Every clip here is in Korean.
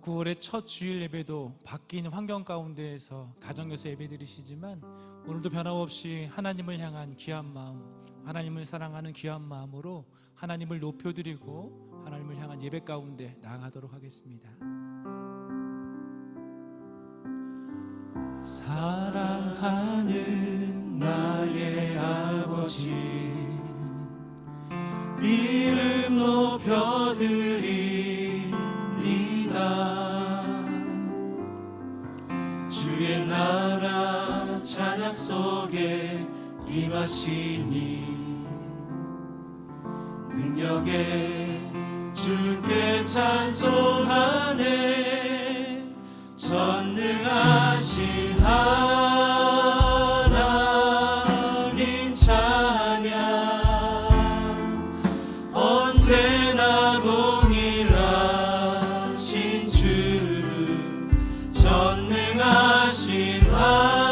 9월의 첫 주일 예배도 바뀐 환경 가운데에서 가정에서 예배드리시지만 오늘도 변함없이 하나님을 향한 귀한 마음, 하나님을 사랑하는 귀한 마음으로 하나님을 높여드리고 하나님을 향한 예배 가운데 나아가도록 하겠습니다. 사랑하는 나의 아버지, 이름 높여드립니다. 주의 나라 찬양 속에 임하시니 능력에 주께 찬송하네. 전능하신 하나님 찬양, 언제나 동일하신 주, 전능하신 하나님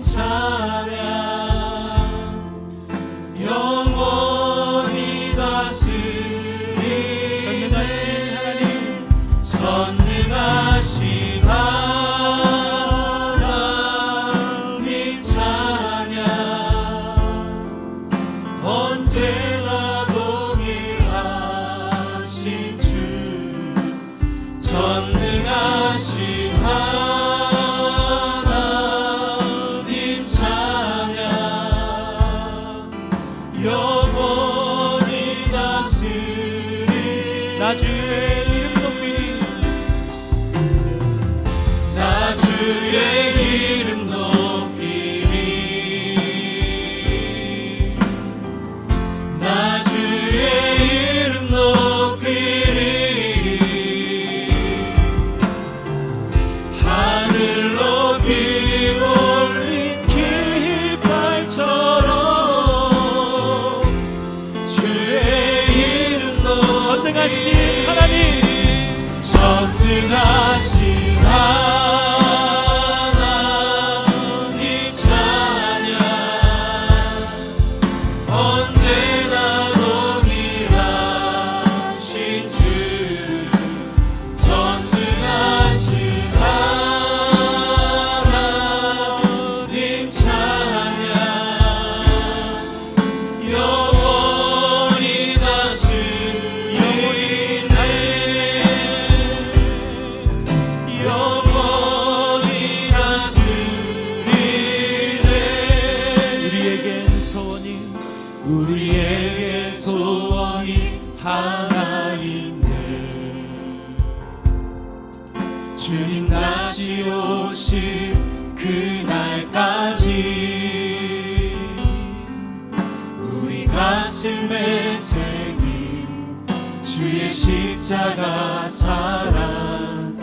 찬양, 영원히 다스리네. 전능하신 하나님 찬양, 언제나 동일하신 주, 전능하신 하나님 찬양, 영원히 다스리네. 나 주의 이름 높이리, 나 주의 이름 높이리, 나 주의 이름 높이리. 하늘 높이 올린 깃발처럼 주의 이름 높이. 전능하신 하나님, 전능하신 하나님 찬양, 언제나 동일하신 주, 전능하신 하나님 찬양, 영원히 다스리네. 영원히 다스리네. 우리에겐 소원이 하나 있네. 주님 다시 오실 그날까지 우리 가슴에 새긴 주의 십자가 사랑,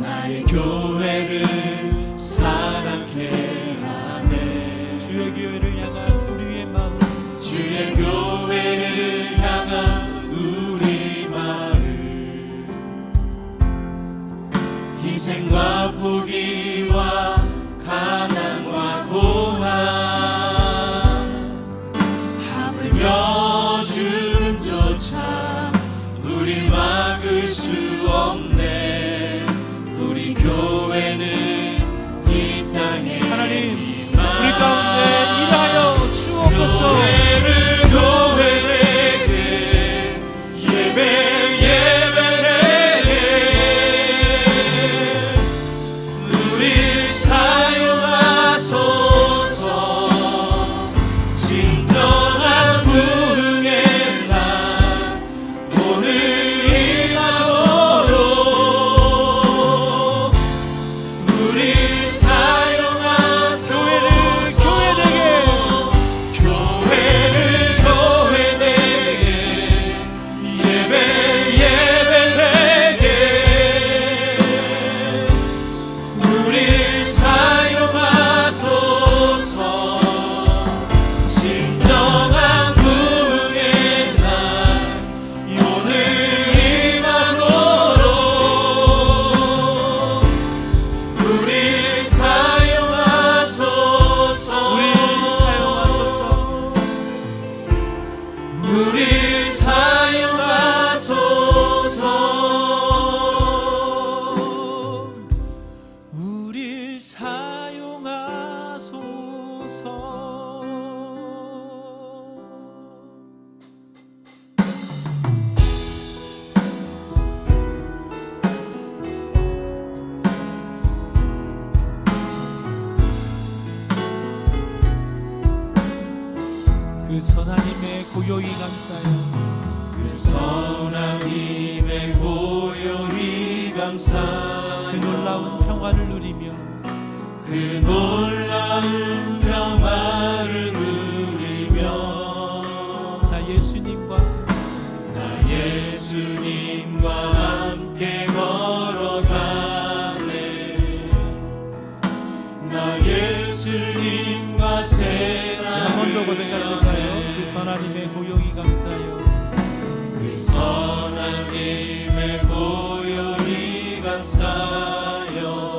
나의 교회를 사랑케 하네. 주의 교회를 향한 우리의 마음, 주의 교회를 향한 우리 마음, 희생과 포기와 가난과 고난, 하물며 주름조차 우리 막을 수 없네. 우리 교회는 이 땅에 하나님 우리 가운데 일하여 주옵소서. 교회에게 예배를 우릴 사용하소서. 진정한 부흥의 날 오늘 임하도록 우릴 사용하소서. 교회를 그 선하님의 고요히 감사요. 그 선하님의 고요히 감사요. 그 놀라운 평화를 누리며 그 놀라운 평화를 누리며 나 예수님과 함께 걸어가네. 나 예수님과 한 번 더 고백하실까요? 그 선하님의 고요히 감사요. 그 선하님의 고요히 감사요.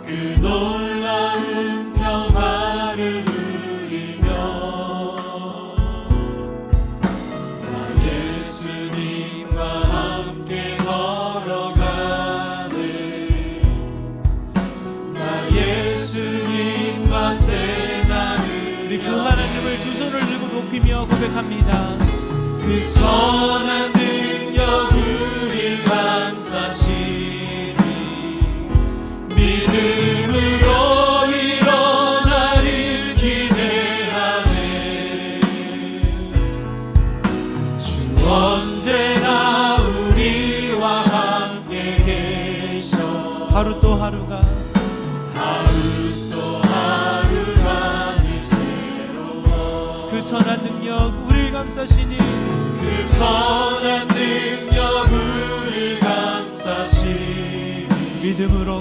그 놀라운 평화를 누리며 나 예수님과 함께 걸어가네. 나 예수님과 우리 그 하나님을 두 손을 들고 높이며 고백합니다. 그 선한 능력 우릴 감싸시니 믿음으로 일어나리를 기대하네. 주 언제나 우리와 함께 계셔. 하루 또 하루가 그 선한 능력 우릴 감싸시니 그 선한 능력 우릴 감싸시니 믿음으로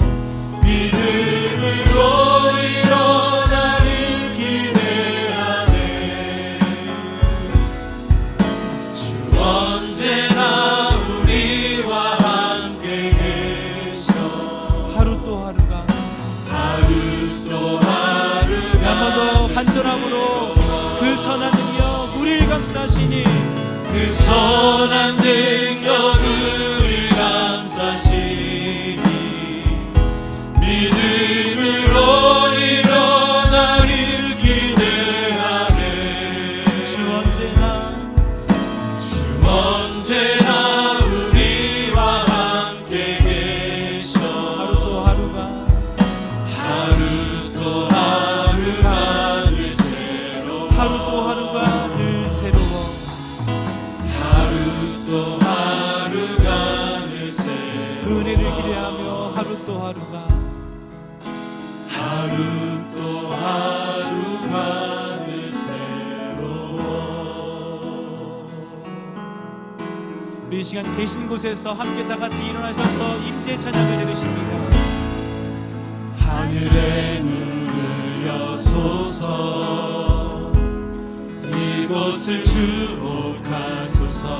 일어나리를 기대하네. 주 언제나 우리와 함께 계셔. 하루 또 하루가 한 번 더 간절함으로 그 선한 능력 우릴 감싸시니 그 선한 능력 우릴 감싸시니 믿음으로 일어나리를 기대하네. 주 언제나 우리와 함께 계셔. 하루 또 하루가 늘 새로워. 하루 또 하루가 늘 새로워. 그 은혜를 기대하며 하루 또 하루가 늘 새로워. 우리 이 시간 계신 곳에서 함께 다같이 일어나셔서 임재 찬양을 들으십니다. 하늘의 문을 여소서. 이곳을 주목하소서.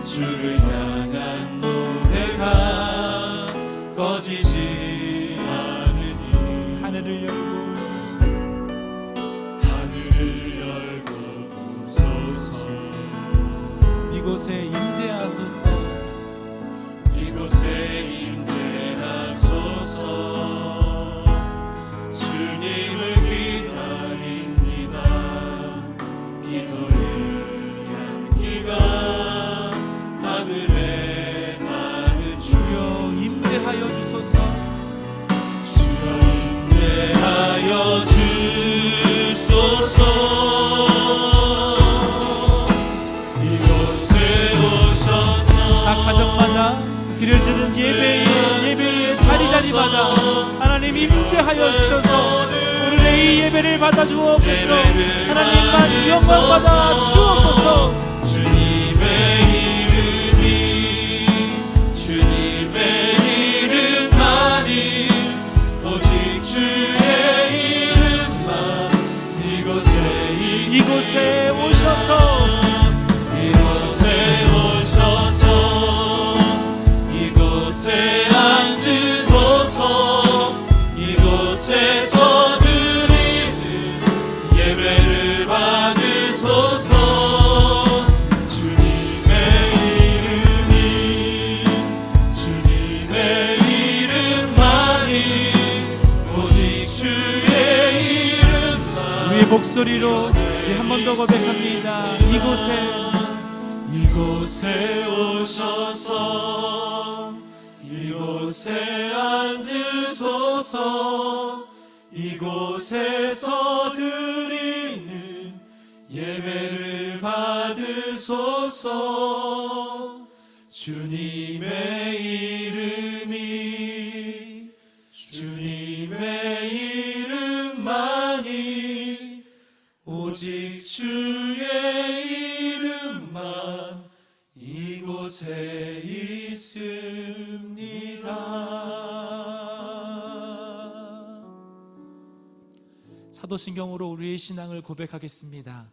주를 향한 노래가 꺼지지 않으니 하늘을 열고 부소서. 이곳에 임재하소서. 이곳에 임재하소서. 주님을 기다립니다. 기도의 향기가 하늘에 나는 주여 임재하여 주소서. 주여 임재하여 주소서. 이곳에 오셔서 각 가정마다 드려지는 예배의 자리마다 하나님 임재하여 주셔서 오늘의 이 예배를 받아 주옵소서. 하나님만 영광 받아 주옵소서. 주님의 이름만이 오직 주의 이름만 이곳에 오셔서 이곳에 앉으소서. 이곳에서 드리는 예배를 받으소서. 주님의 이름만이 오직 주의 이름만. 우리의 목소리로 한 번 더 고백합니다. 이곳에 오셔서 이곳에 앉으소서. 이곳에서 드리 예배를 받으소서. 주님의 이름이 주님의 이름만이 오직 주의 이름만 이곳에 있습니다. 사도신경으로 우리의 신앙을 고백하겠습니다.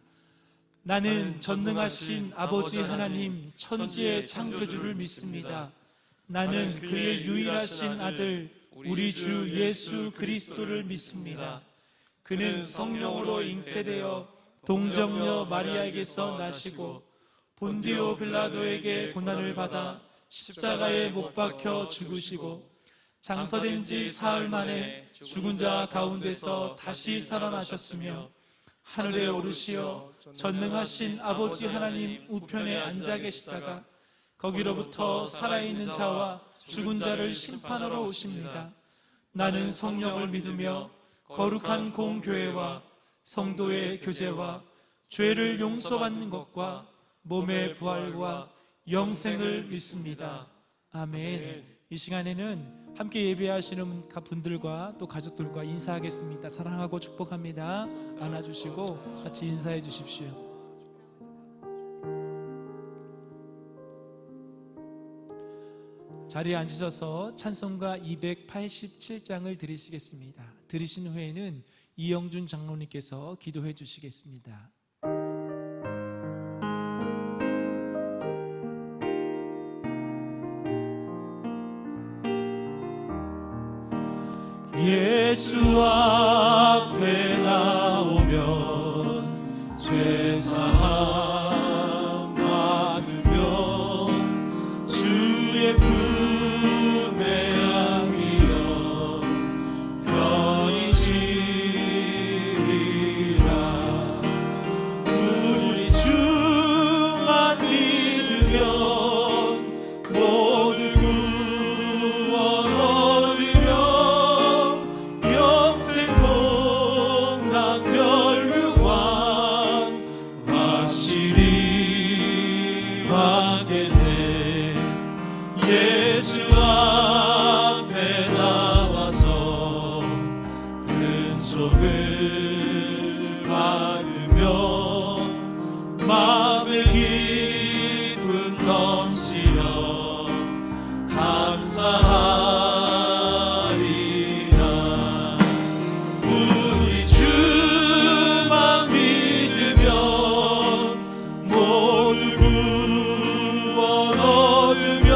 나는 전능하신 아버지 하나님 천지의 창조주를 믿습니다. 나는 그의 유일하신 아들 우리 주 예수 그리스도를 믿습니다. 그는 성령으로 잉태되어 동정녀 마리아에게서 나시고 본디오 빌라도에게 고난을 받아 십자가에 못 박혀 죽으시고 장사된 지 사흘 만에 죽은 자 가운데서 다시 살아나셨으며 하늘에 오르시어 전능하신 아버지 하나님 우편에 앉아 계시다가 거기로부터 살아있는 자와 죽은 자를 심판하러 오십니다. 나는 성령을 믿으며 거룩한 공교회와 성도의 교제와 죄를 용서받는 것과 몸의 부활과 영생을 믿습니다. 아멘. 이 시간에는 함께 예배하시는 분들과 또 가족들과 인사하겠습니다. 사랑하고 축복합니다. 안아주시고 같이 인사해 주십시오. 자리에 앉으셔서 찬송가 287장을 드리시겠습니다. 들으신 후에는 이영준 장로님께서 기도해 주시겠습니다. 예수 앞에 나오면 죄사함 받으면 주의 품에 안기어 편히 지리라. 우리 주만 믿으면 모두 구원 얻으며 영생 복락 멸류관 확실히 받겠네. 예수 앞에 나와서 은총을 받으며 마음의 기쁨 넘치며 감사하리라. 우리 주만 믿으면 모두 구원 얻으며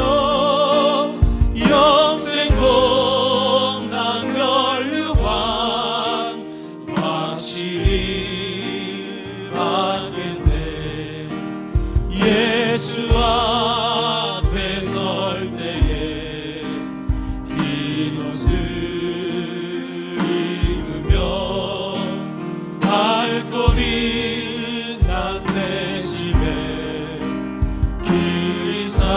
영생 복락 멸류관 확실히 받겠네. 예수 앞에 설 때에 흰 옷을 입으며 밝고 빛난 내 집에 길이 살리라.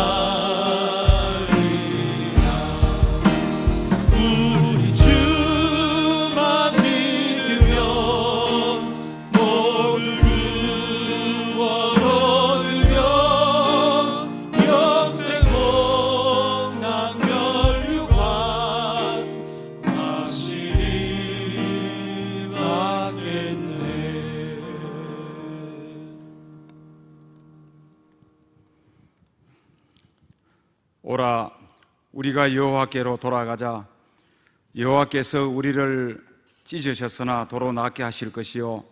우리 주만 믿으면 모두 구원 얻으며 영생 복락 멸류관 확실히 받겠네. 오라 우리가 여호와께로 돌아가자. 여호와께서 우리를 찢으셨으나 도로 낫게 하실 것이요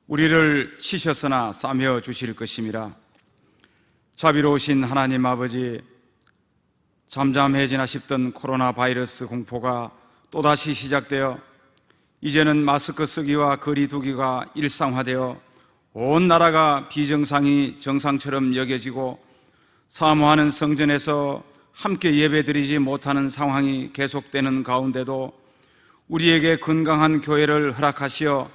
우리를 치셨으나 싸매 주실 것임이라. 자비로우신 하나님 아버지, 잠잠해지나 싶던 코로나 바이러스 공포가 또다시 시작되어 이제는 마스크 쓰기와 거리 두기가 일상화되어 온 나라가 비정상이 정상처럼 여겨지고 사모하는 성전에서 함께 예배드리지 못하는 상황이 계속되는 가운데도 우리에게 건강한 교회를 허락하시어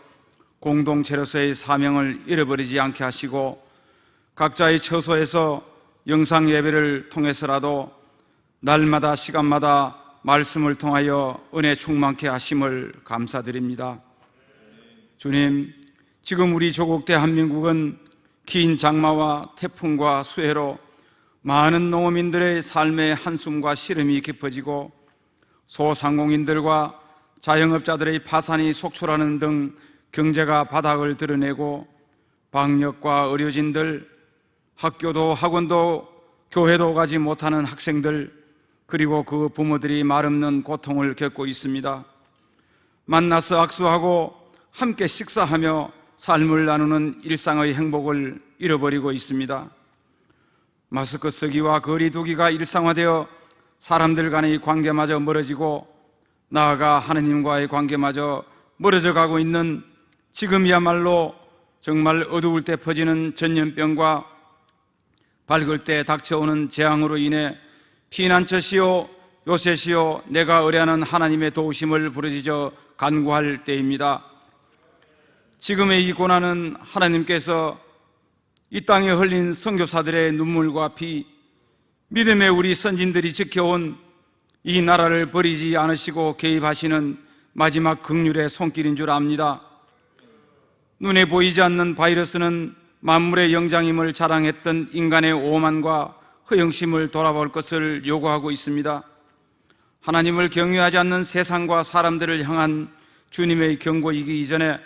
공동체로서의 사명을 잃어버리지 않게 하시고 각자의 처소에서 영상 예배를 통해서라도 날마다 시간마다 말씀을 통하여 은혜 충만케 하심을 감사드립니다. 주님, 지금 우리 조국 대한민국은 긴 장마와 태풍과 수해로 많은 농어민들의 삶의 한숨과 시름이 깊어지고 소상공인들과 자영업자들의 파산이 속출하는 등 경제가 바닥을 드러내고 방역과 의료진들, 학교도 학원도 교회도 가지 못하는 학생들, 그리고 그 부모들이 말없는 고통을 겪고 있습니다. 만나서 악수하고 함께 식사하며 삶을 나누는 일상의 행복을 잃어버리고 있습니다. 마스크 쓰기와 거리 두기가 일상화되어 사람들 간의 관계마저 멀어지고 나아가 하느님과의 관계마저 멀어져 가고 있는 지금이야말로 정말 어두울 때 퍼지는 전염병과 밝을 때 닥쳐오는 재앙으로 인해 피난처시오 요새시오 내가 의뢰하는 하나님의 도우심을 부르짖어 간구할 때입니다. 지금의 이 고난은 하나님께서 이 땅에 흘린 선교사들의 눈물과 피, 믿음의 우리 선진들이 지켜온 이 나라를 버리지 않으시고 개입하시는 마지막 긍휼의 손길인 줄 압니다. 눈에 보이지 않는 바이러스는 만물의 영장임을 자랑했던 인간의 오만과 허영심을 돌아볼 것을 요구하고 있습니다. 하나님을 경외하지 않는 세상과 사람들을 향한 주님의 경고이기 이전에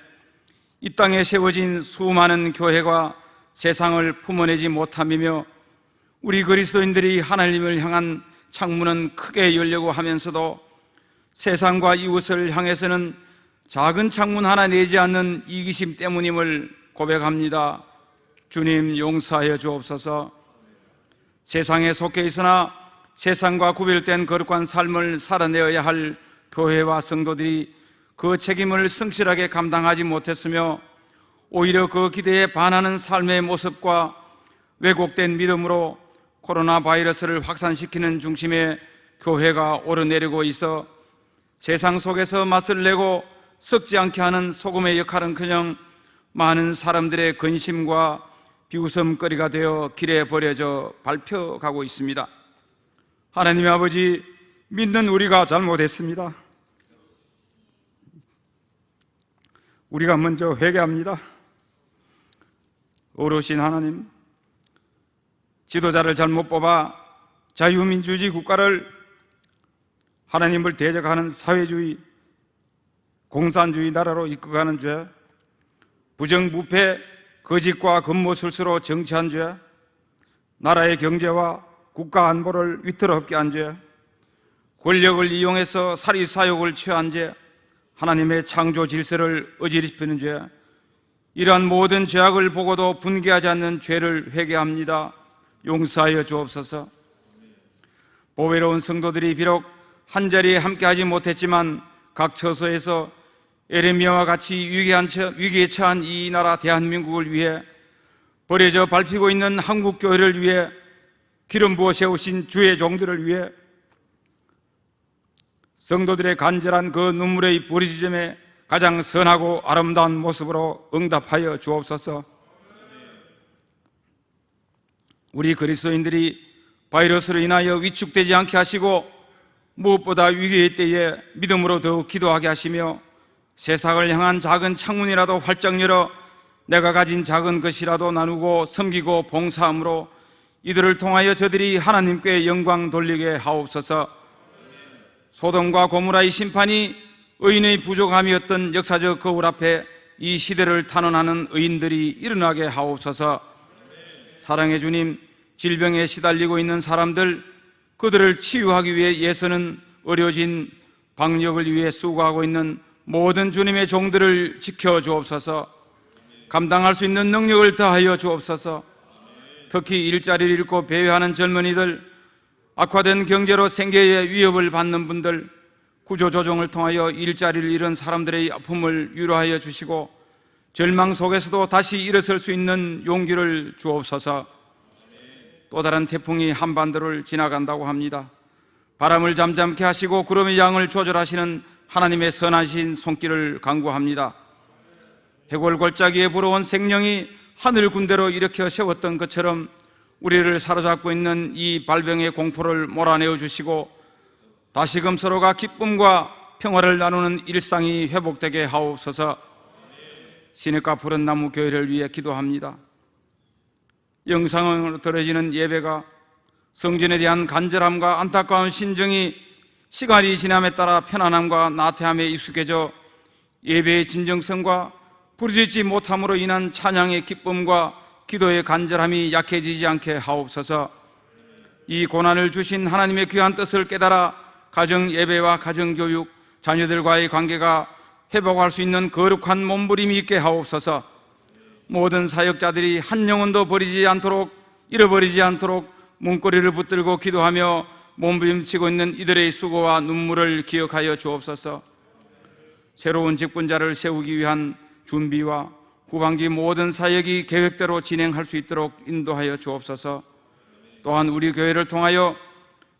이 땅에 세워진 수많은 교회가 세상을 품어내지 못함이며 우리 그리스도인들이 하나님을 향한 창문은 크게 열려고 하면서도 세상과 이웃을 향해서는 작은 창문 하나 내지 않는 이기심 때문임을 고백합니다. 주님 용서하여 주옵소서. 세상에 속해 있으나 세상과 구별된 거룩한 삶을 살아내어야 할 교회와 성도들이 그 책임을 성실하게 감당하지 못했으며 오히려 그 기대에 반하는 삶의 모습과 왜곡된 믿음으로 코로나 바이러스를 확산시키는 중심에 교회가 오르내리고 있어 세상 속에서 맛을 내고 썩지 않게 하는 소금의 역할은커녕 많은 사람들의 근심과 비웃음거리가 되어 길에 버려져 밟혀가고 있습니다. 하나님 아버지, 믿는 우리가 잘못했습니다. 우리가 먼저 회개합니다. 어르신 하나님, 지도자를 잘못 뽑아 자유민주주의 국가를 하나님을 대적하는 사회주의, 공산주의 나라로 이끌어가는 죄, 부정부패, 거짓과 급모술수로 정치한 죄, 나라의 경제와 국가 안보를 위태롭게 한 죄, 권력을 이용해서 사리사욕을 취한 죄, 하나님의 창조 질서를 어지럽히는 죄, 이러한 모든 죄악을 보고도 분개하지 않는 죄를 회개합니다. 용서하여 주옵소서. 보배로운 성도들이 비록 한자리에 함께하지 못했지만 각 처소에서 에레미야와 같이 위기에 처한 이 나라 대한민국을 위해 버려져 밟히고 있는 한국교회를 위해 기름 부어 세우신 주의 종들을 위해 성도들의 간절한 그 눈물의 부르짖음에 가장 선하고 아름다운 모습으로 응답하여 주옵소서. 우리 그리스도인들이 바이러스로 인하여 위축되지 않게 하시고 무엇보다 위기의 때에 믿음으로 더욱 기도하게 하시며 세상을 향한 작은 창문이라도 활짝 열어 내가 가진 작은 것이라도 나누고 섬기고 봉사함으로 이들을 통하여 저들이 하나님께 영광 돌리게 하옵소서. 소돔과 고모라의 심판이 의인의 부족함이었던 역사적 거울 앞에 이 시대를 탄원하는 의인들이 일어나게 하옵소서. 사랑의 주님, 질병에 시달리고 있는 사람들, 그들을 치유하기 위해 예서는 의료진, 방역을 위해 수고하고 있는 모든 주님의 종들을 지켜주옵소서. 감당할 수 있는 능력을 더하여 주옵소서. 특히 일자리를 잃고 배회하는 젊은이들, 악화된 경제로 생계의 위협을 받는 분들, 구조조정을 통하여 일자리를 잃은 사람들의 아픔을 위로하여 주시고 절망 속에서도 다시 일어설 수 있는 용기를 주옵소서. 또 다른 태풍이 한반도를 지나간다고 합니다. 바람을 잠잠케 하시고 구름의 양을 조절하시는 하나님의 선하신 손길을 간구합니다. 해골 골짜기에 불어온 생명이 하늘 군대로 일으켜 세웠던 것처럼 우리를 사로잡고 있는 이 발병의 공포를 몰아내어 주시고 다시금 서로가 기쁨과 평화를 나누는 일상이 회복되게 하옵소서. 시냇가 푸른 나무 교회를 위해 기도합니다. 영상으로 들어지는 예배가 성전에 대한 간절함과 안타까운 심정이 시간이 지남에 따라 편안함과 나태함에 익숙해져 예배의 진정성과 부르짖지 못함으로 인한 찬양의 기쁨과 기도의 간절함이 약해지지 않게 하옵소서. 이 고난을 주신 하나님의 귀한 뜻을 깨달아 가정 예배와 가정 교육, 자녀들과의 관계가 회복할 수 있는 거룩한 몸부림이 있게 하옵소서. 모든 사역자들이 한 영혼도 버리지 않도록, 잃어버리지 않도록 문고리를 붙들고 기도하며 몸부림치고 있는 이들의 수고와 눈물을 기억하여 주옵소서. 새로운 직분자를 세우기 위한 준비와 후반기 모든 사역이 계획대로 진행할 수 있도록 인도하여 주옵소서. 또한 우리 교회를 통하여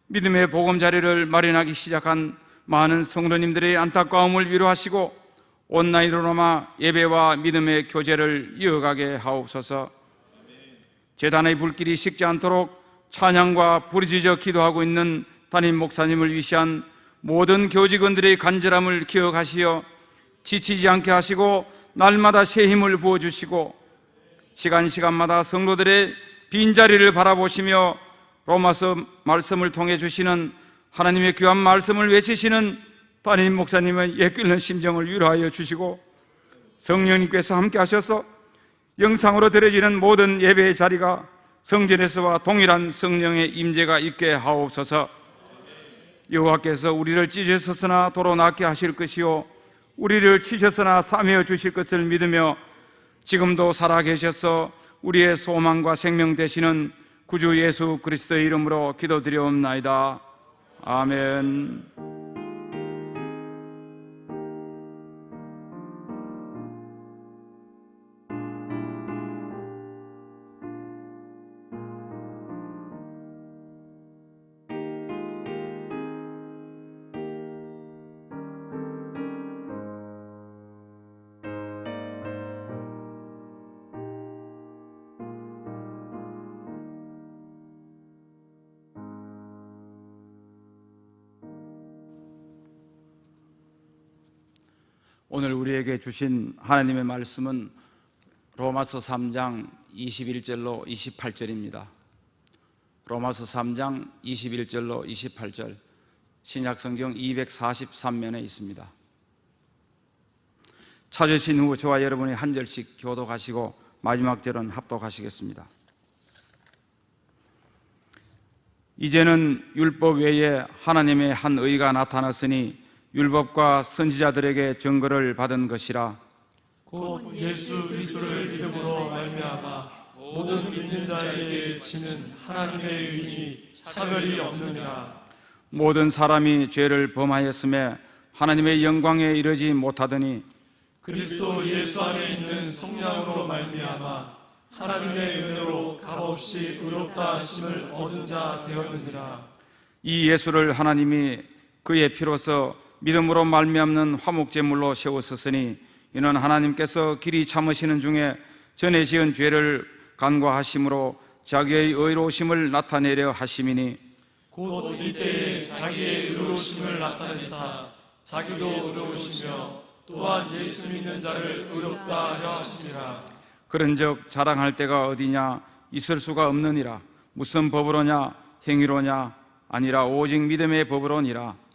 믿음의 보금자리를 마련하기 시작한 많은 성도님들의 안타까움을 위로하시고 온라인으로나마 예배와 믿음의 교제를 이어가게 하옵소서. 제단의 불길이 식지 않도록 찬양과 부르짖어 기도하고 있는 담임 목사님을 위시한 모든 교직원들의 간절함을 기억하시어 지치지 않게 하시고 날마다 새 힘을 부어주시고 시간마다 성도들의 빈자리를 바라보시며 로마서 말씀을 통해 주시는 하나님의 귀한 말씀을 외치시는 담임 목사님의 예끓는 심정을 위로하여 주시고 성령님께서 함께 하셔서 영상으로 드려지는 모든 예배의 자리가 성전에서와 동일한 성령의 임재가 있게 하옵소서. 여호와께서 우리를 찢으셨으나 도로 낫게 하실 것이요 우리를 치셨으나 사매어 주실 것을 믿으며 지금도 살아계셔서 우리의 소망과 생명 되시는 구주 예수 그리스도의 이름으로 기도드리옵나이다. 아멘. 오늘 우리에게 주신 하나님의 말씀은 로마서 3장 21절로 28절입니다. 로마서 3장 21절로 28절 신약성경 243면에 있습니다. 찾으신 후 저와 여러분이 한 절씩 교독하시고 마지막 절은 합독하시겠습니다. 이제는 율법 외에 하나님의 한 의가 나타났으니 율법과 선지자들에게 증거를 받은 것이라. 곧 예수 그리스도를 믿음으로 말미암아 모든 믿는 자에게 지는 하나님의 의인이 차별이 없느니라. 모든 사람이 죄를 범하였음에 하나님의 영광에 이르지 못하더니 그리스도 예수 안에 있는 성령으로 말미암아 하나님의 은혜로 값없이 의롭다 하심을 얻은 자 되었느니라. 이 예수를 하나님이 그의 피로서 믿음으로 말미암는 화목제물로 세웠으니 이는 하나님께서 길이 참으시는 중에 전에 지은 죄를 간과하심으로 자기의 의로우심을 나타내려 하심이니 곧 이때에 자기의 의로우심을 나타내사 자기도 의로우시며 또한 예수 믿는 자를 의롭다 하려 하심이라. 그런즉 자랑할 데가 어디냐? 있을 수가 없느니라. 무슨 법으로냐? 행위로냐? 아니라 오직 믿음의 법으로니라.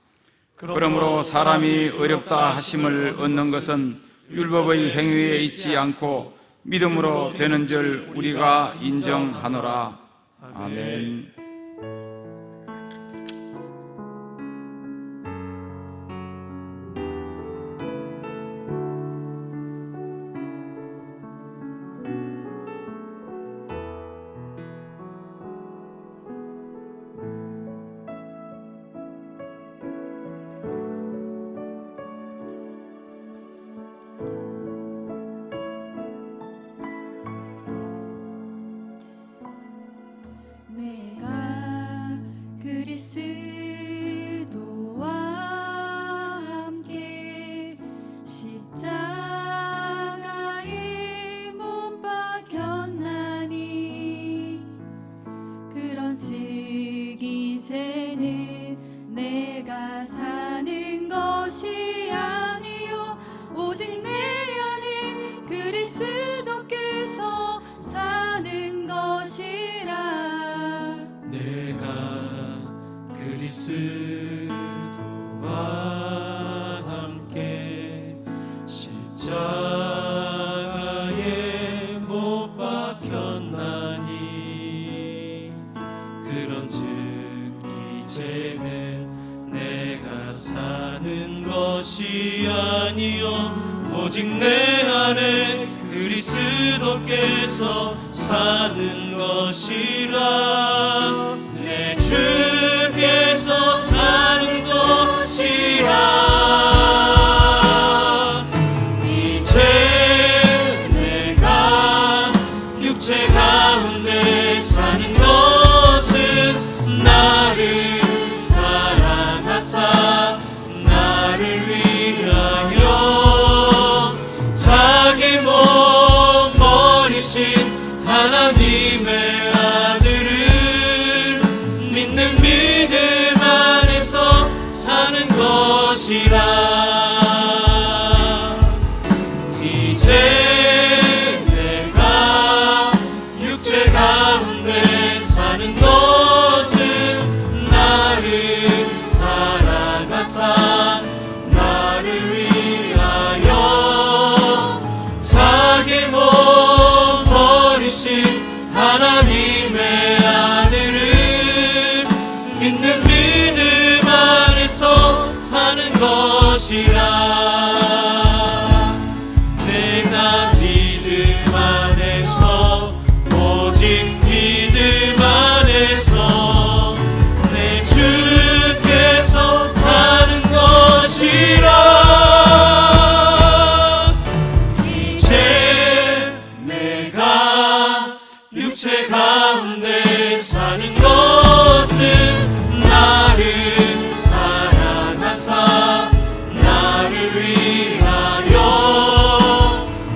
그러므로 사람이 어렵다 하심을 얻는 것은 율법의 행위에 있지 않고 믿음으로 되는 줄 우리가 인정하노라. 아멘. 사는 것이 아니요 오직 내 안에 그리스도 그리스도와 함께 십자가에 못 박혔나니 그런즉 이제는 내가 사는 것이 아니요 오직 내 안에 그리스도께서 사는 것이라 내 주께서 사는 것이라 이제 내가 육체 가운데 사는 것은 나를 사랑하사 나를 위하여 자기 몸 버리신 하나님의 아들을 믿는 믿음 안에서 사는 것이라 이제 내가 육체 가운데 사는 것은 나를 사랑하사 나를 위하여 자기 몸 버리신 하나님의 아들을 믿는 믿음 안에서 사는 것이라 내가 믿음 안에서 오직 믿음 안에서 내 주께서 사는 것이라 이제 내가 육체 가운데 사는 것은 나를 사랑하사 나를 위하여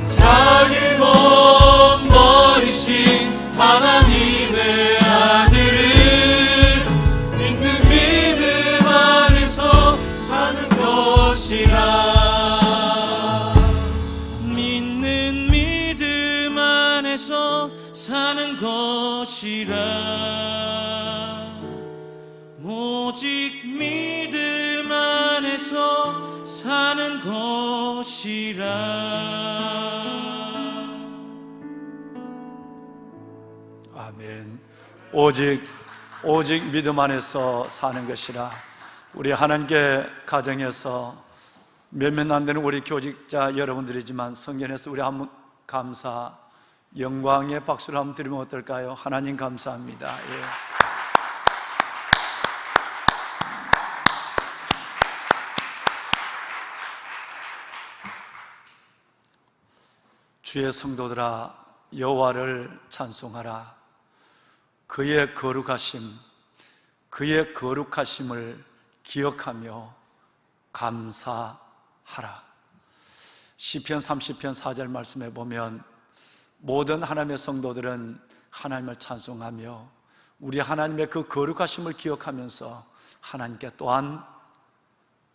자기 몸 버리신 하나님의 아들을 믿는 믿음 안에서 사는 것이라 믿는 믿음 안에서 사는 것이라 오직 믿음 안에서 사는 것이라 아멘. 오직 믿음 안에서 사는 것이라. 우리 하나님께 가정에서 몇몇 안 되는 우리 교직자 여러분들이지만 성전에서 우리 한번 감사 영광의 박수를 한번 드리면 어떨까요? 하나님 감사합니다. 예. 주의 성도들아 여호와를 찬송하라. 그의 거룩하심을 기억하며 감사하라. 시편 30편 4절 말씀에 보면 모든 하나님의 성도들은 하나님을 찬송하며 우리 하나님의 그 거룩하심을 기억하면서 하나님께 또한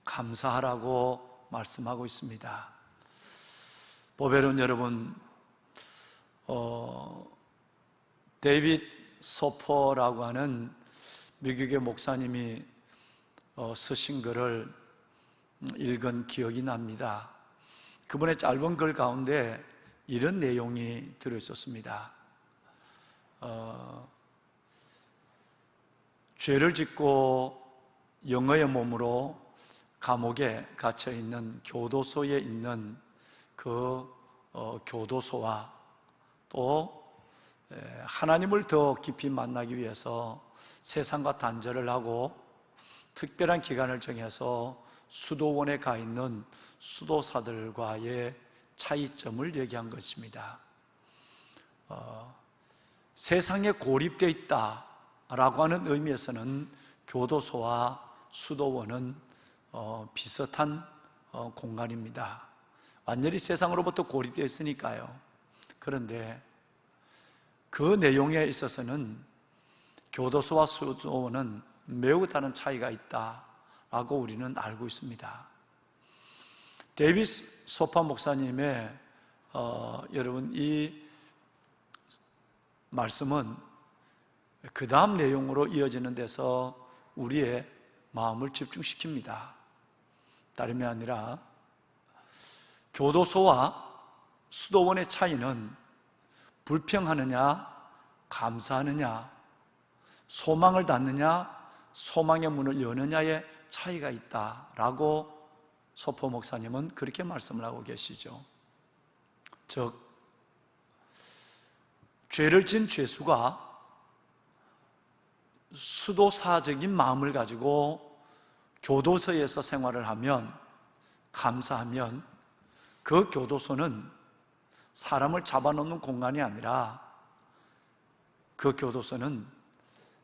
감사하라고 말씀하고 있습니다. 보배로운 여러분, 데이빗 소퍼라고 하는 미국의 목사님이 쓰신 글을 읽은 기억이 납니다. 그분의 짧은 글 가운데 이런 내용이 들어있었습니다. 죄를 짓고 영어의 몸으로 감옥에 갇혀있는 교도소에 있는 그 교도소와 또 하나님을 더 깊이 만나기 위해서 세상과 단절을 하고 특별한 기간을 정해서 수도원에 가 있는 수도사들과의 차이점을 얘기한 것입니다. 세상에 고립되어 있다라고 하는 의미에서는 교도소와 수도원은 비슷한 공간입니다. 완전히 세상으로부터 고립되어 있으니까요. 그런데 그 내용에 있어서는 교도소와 수도원은 매우 다른 차이가 있다라고 우리는 알고 있습니다. 데이빗 소파 목사님의 여러분 이 말씀은 그 다음 내용으로 이어지는 데서 우리의 마음을 집중시킵니다. 다름이 아니라 교도소와 수도원의 차이는 불평하느냐, 감사하느냐, 소망을 닫느냐, 소망의 문을 여느냐의 차이가 있다라고 소포 목사님은 그렇게 말씀을 하고 계시죠. 즉, 죄를 지은 죄수가 수도사적인 마음을 가지고 교도소에서 생활을 하면, 감사하면 그 교도소는 사람을 잡아놓는 공간이 아니라 그 교도소는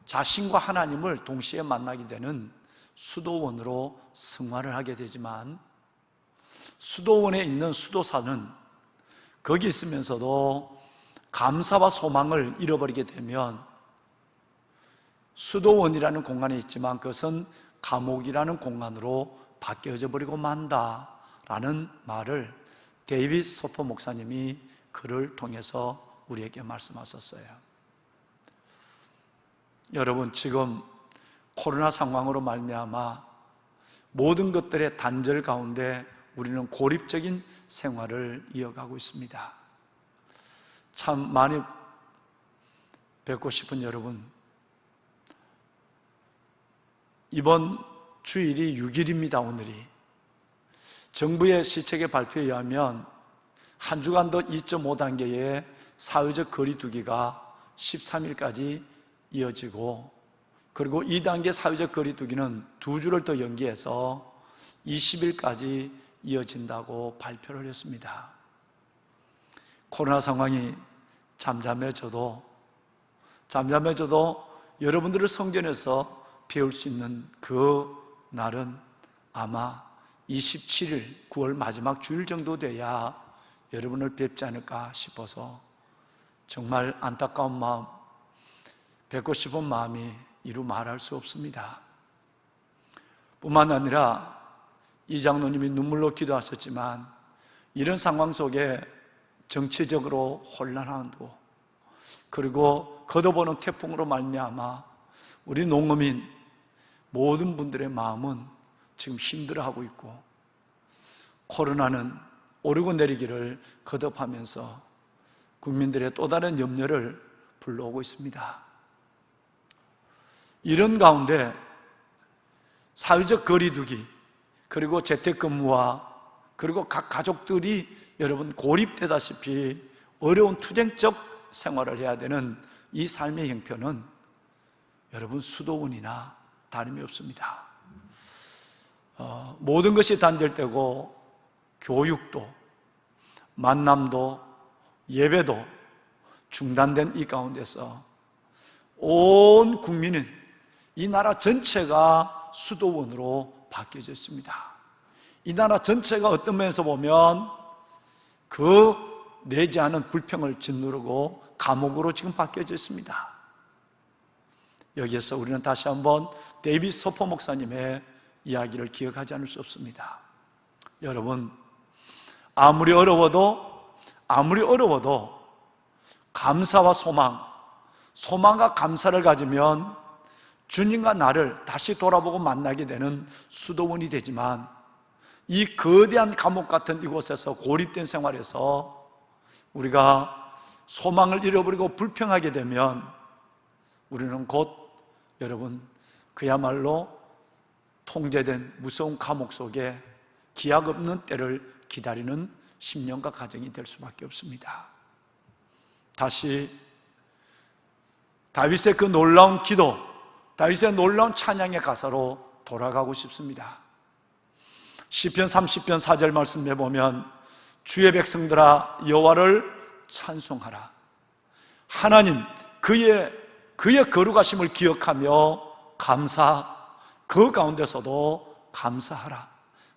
자신과 하나님을 동시에 만나게 되는 수도원으로 승화를 하게 되지만, 수도원에 있는 수도사는 거기 있으면서도 감사와 소망을 잃어버리게 되면 수도원이라는 공간에 있지만 그것은 감옥이라는 공간으로 바뀌어져 버리고 만다라는 말을 데이빗 소포 목사님이 글을 통해서 우리에게 말씀하셨어요. 여러분, 지금 코로나 상황으로 말미암아 모든 것들의 단절 가운데 우리는 고립적인 생활을 이어가고 있습니다. 참 많이 뵙고 싶은 여러분, 이번 주일이 6일입니다. 오늘이 정부의 시책의 발표에 의하면 한 주간 더 2.5단계의 사회적 거리두기가 13일까지 이어지고, 그리고 2단계 사회적 거리두기는 2주를 더 연기해서 20일까지 이어진다고 발표를 했습니다. 코로나 상황이 잠잠해져도 여러분들을 성전에서 배울 수 있는 그 날은 아마 27일 9월 마지막 주일 정도 돼야 여러분을 뵙지 않을까 싶어서 정말 안타까운 마음, 뵙고 싶은 마음이 이루 말할 수 없습니다. 뿐만 아니라 이 장로님이 눈물로 기도하셨지만 이런 상황 속에 정치적으로 혼란하고, 그리고 걷어보는 태풍으로 말미암아 우리 농어민 모든 분들의 마음은 지금 힘들어하고 있고, 코로나는 오르고 내리기를 거듭하면서 국민들의 또 다른 염려를 불러오고 있습니다. 이런 가운데 사회적 거리두기, 그리고 재택근무와 그리고 각 가족들이 여러분 고립되다시피 어려운 투쟁적 생활을 해야 되는 이 삶의 형편은 여러분 수도원이나 다름이 없습니다. 모든 것이 단절되고 교육도, 만남도, 예배도 중단된 이 가운데서 온 국민은, 이 나라 전체가 수도원으로 바뀌어져 있습니다. 이 나라 전체가 어떤 면에서 보면 그 내지 않은 불평을 짓누르고 감옥으로 지금 바뀌어져 있습니다. 여기에서 우리는 다시 한번 데이빗 소포 목사님의 이야기를 기억하지 않을 수 없습니다. 여러분, 아무리 어려워도 감사와 소망과 감사를 가지면 주님과 나를 다시 돌아보고 만나게 되는 수도원이 되지만, 이 거대한 감옥 같은 이곳에서 고립된 생활에서 우리가 소망을 잃어버리고 불평하게 되면 우리는 곧 여러분 그야말로 통제된 무서운 감옥 속에 기약 없는 때를 기다리는 10년과 가정이 될 수밖에 없습니다. 다시 다윗의 그 놀라운 기도, 다윗의 놀라운 찬양의 가사로 돌아가고 싶습니다. 시편 30편 4절 말씀에 보면 주의 백성들아 여호와를 찬송하라. 하나님 그의 거룩하심을 기억하며 그 가운데서도 감사하라.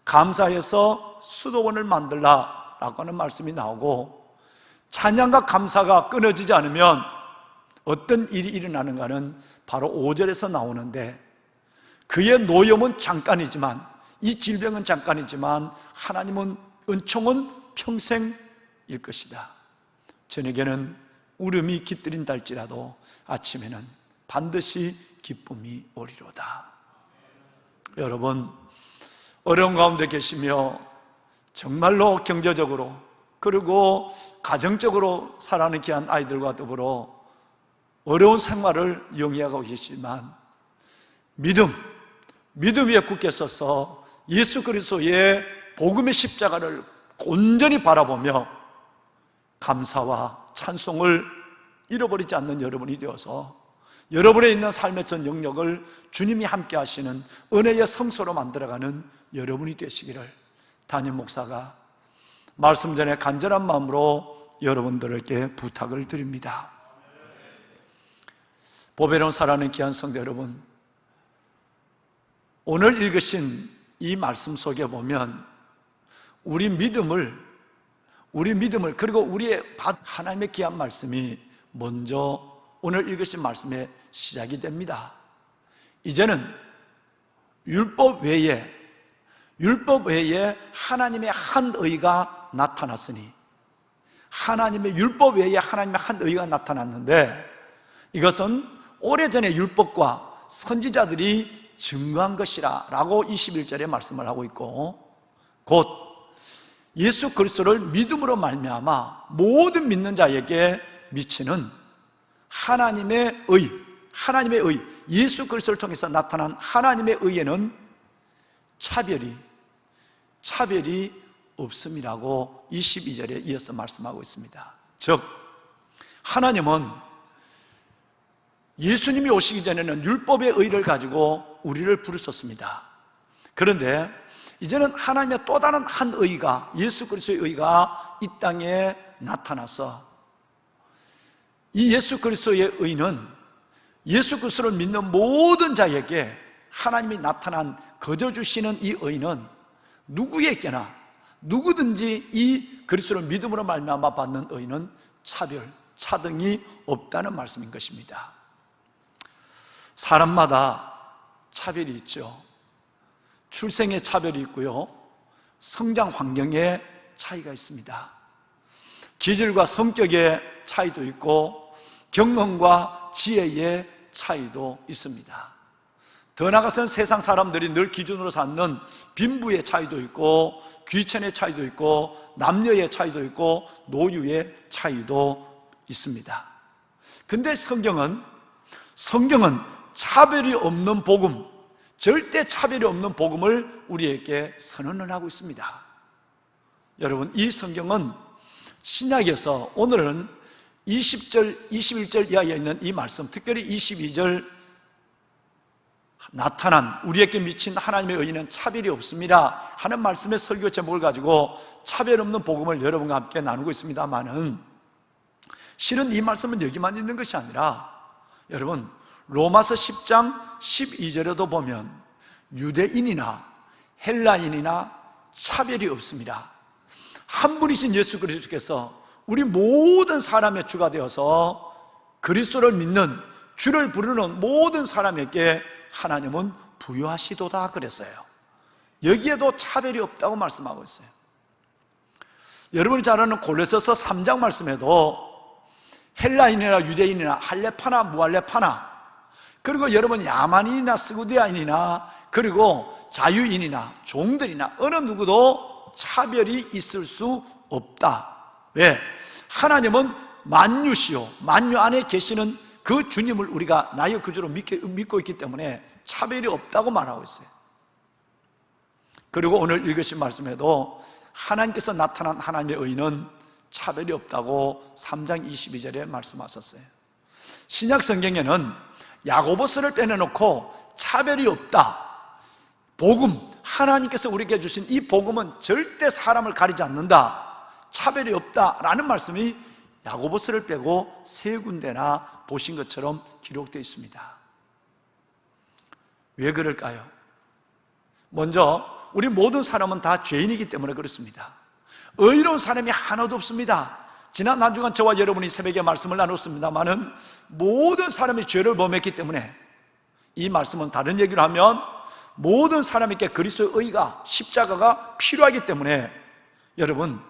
감사해서 수도원을 만들라 라고 하는 말씀이 나오고, 찬양과 감사가 끊어지지 않으면 어떤 일이 일어나는가는 바로 5절에서 나오는데, 그의 노염은 잠깐이지만, 이 질병은 잠깐이지만 하나님은 은총은 평생일 것이다. 저녁에는 울음이 깃들인달지라도 아침에는 반드시 기쁨이 오리로다. 여러분, 어려운 가운데 계시며 정말로 경제적으로 그리고 가정적으로 살아가는 귀한 아이들과 더불어 어려운 생활을 영위하고 계시지만 믿음 위에 굳게 서서 예수 그리스도의 복음의 십자가를 온전히 바라보며 감사와 찬송을 잃어버리지 않는 여러분이 되어서 여러분에 있는 삶의 전 영역을 주님이 함께 하시는 은혜의 성소로 만들어가는 여러분이 되시기를 담임 목사가 말씀 전에 간절한 마음으로 여러분들에게 부탁을 드립니다. 보배로운 살아가는 귀한 성도 여러분, 오늘 읽으신 이 말씀 속에 보면 우리 믿음을 그리고 우리의 하나님의 귀한 말씀이 먼저 오늘 읽으신 말씀의 시작이 됩니다. 이제는 율법 외에 하나님의 한 의가 나타났으니, 하나님의 율법 외에 하나님의 한 의가 나타났는데 이것은 오래전에 율법과 선지자들이 증거한 것이라 라고 21절에 말씀을 하고 있고, 곧 예수 그리스도를 믿음으로 말미암아 모든 믿는 자에게 미치는 하나님의 의, 예수 그리스도를 통해서 나타난 하나님의 의에는 차별이 없음이라고 22절에 이어서 말씀하고 있습니다. 즉, 하나님은 예수님이 오시기 전에는 율법의 의를 가지고 우리를 부르셨습니다. 그런데 이제는 하나님의 또 다른 한 의가, 예수 그리스도의 의가 이 땅에 나타나서 이 예수 그리스도의 의는 예수 그리스도를 믿는 모든 자에게 하나님이 나타난 거저 주시는 이 의는 누구에게나 누구든지 이 그리스도를 믿음으로 말미암아 받는 의는 차등이 없다는 말씀인 것입니다. 사람마다 차별이 있죠. 출생의 차별이 있고요, 성장 환경의 차이가 있습니다. 기질과 성격의 차이도 있고 경험과 지혜의 차이도 있습니다. 더 나아가서는 세상 사람들이 늘 기준으로 삼는 빈부의 차이도 있고 귀천의 차이도 있고 남녀의 차이도 있고 노유의 차이도 있습니다. 근데 성경은 차별이 없는 복음, 절대 차별이 없는 복음을 우리에게 선언을 하고 있습니다. 여러분, 이 성경은 신약에서 오늘은 20절, 21절 이하에 있는 이 말씀, 특별히 22절 나타난 우리에게 미친 하나님의 의는 차별이 없습니다 하는 말씀의 설교 제목을 가지고 차별 없는 복음을 여러분과 함께 나누고 있습니다만은, 실은 이 말씀은 여기만 있는 것이 아니라 여러분, 로마서 10장 12절에도 보면 유대인이나 헬라인이나 차별이 없습니다. 한 분이신 예수 그리스도께서 우리 모든 사람의 주가 되어서 그리스도를 믿는, 주를 부르는 모든 사람에게 하나님은 부여하시도다 그랬어요. 여기에도 차별이 없다고 말씀하고 있어요. 여러분이 잘 아는 골로새서 3장 말씀에도 헬라인이나 유대인이나 할레파나 무할레파나, 그리고 여러분 야만인이나 스구디아인이나 그리고 자유인이나 종들이나 어느 누구도 차별이 있을 수 없다. 왜? 하나님은 만유시요, 만유 안에 계시는 그 주님을 우리가 나의 구주로 믿고 있기 때문에 차별이 없다고 말하고 있어요. 그리고 오늘 읽으신 말씀에도 하나님께서 나타난 하나님의 의는 차별이 없다고 3장 22절에 말씀하셨어요. 신약 성경에는 야고보서를 빼내놓고 차별이 없다, 복음, 하나님께서 우리에게 주신 이 복음은 절대 사람을 가리지 않는다, 차별이 없다라는 말씀이 야고보서를 빼고 세 군데나 보신 것처럼 기록되어 있습니다. 왜 그럴까요? 먼저 우리 모든 사람은 다 죄인이기 때문에 그렇습니다. 의로운 사람이 하나도 없습니다. 지난 한 주간 저와 여러분이 새벽에 말씀을 나눴습니다마는 모든 사람이 죄를 범했기 때문에, 이 말씀은 다른 얘기로 하면 모든 사람에게 그리스도의 의가, 십자가가 필요하기 때문에, 여러분,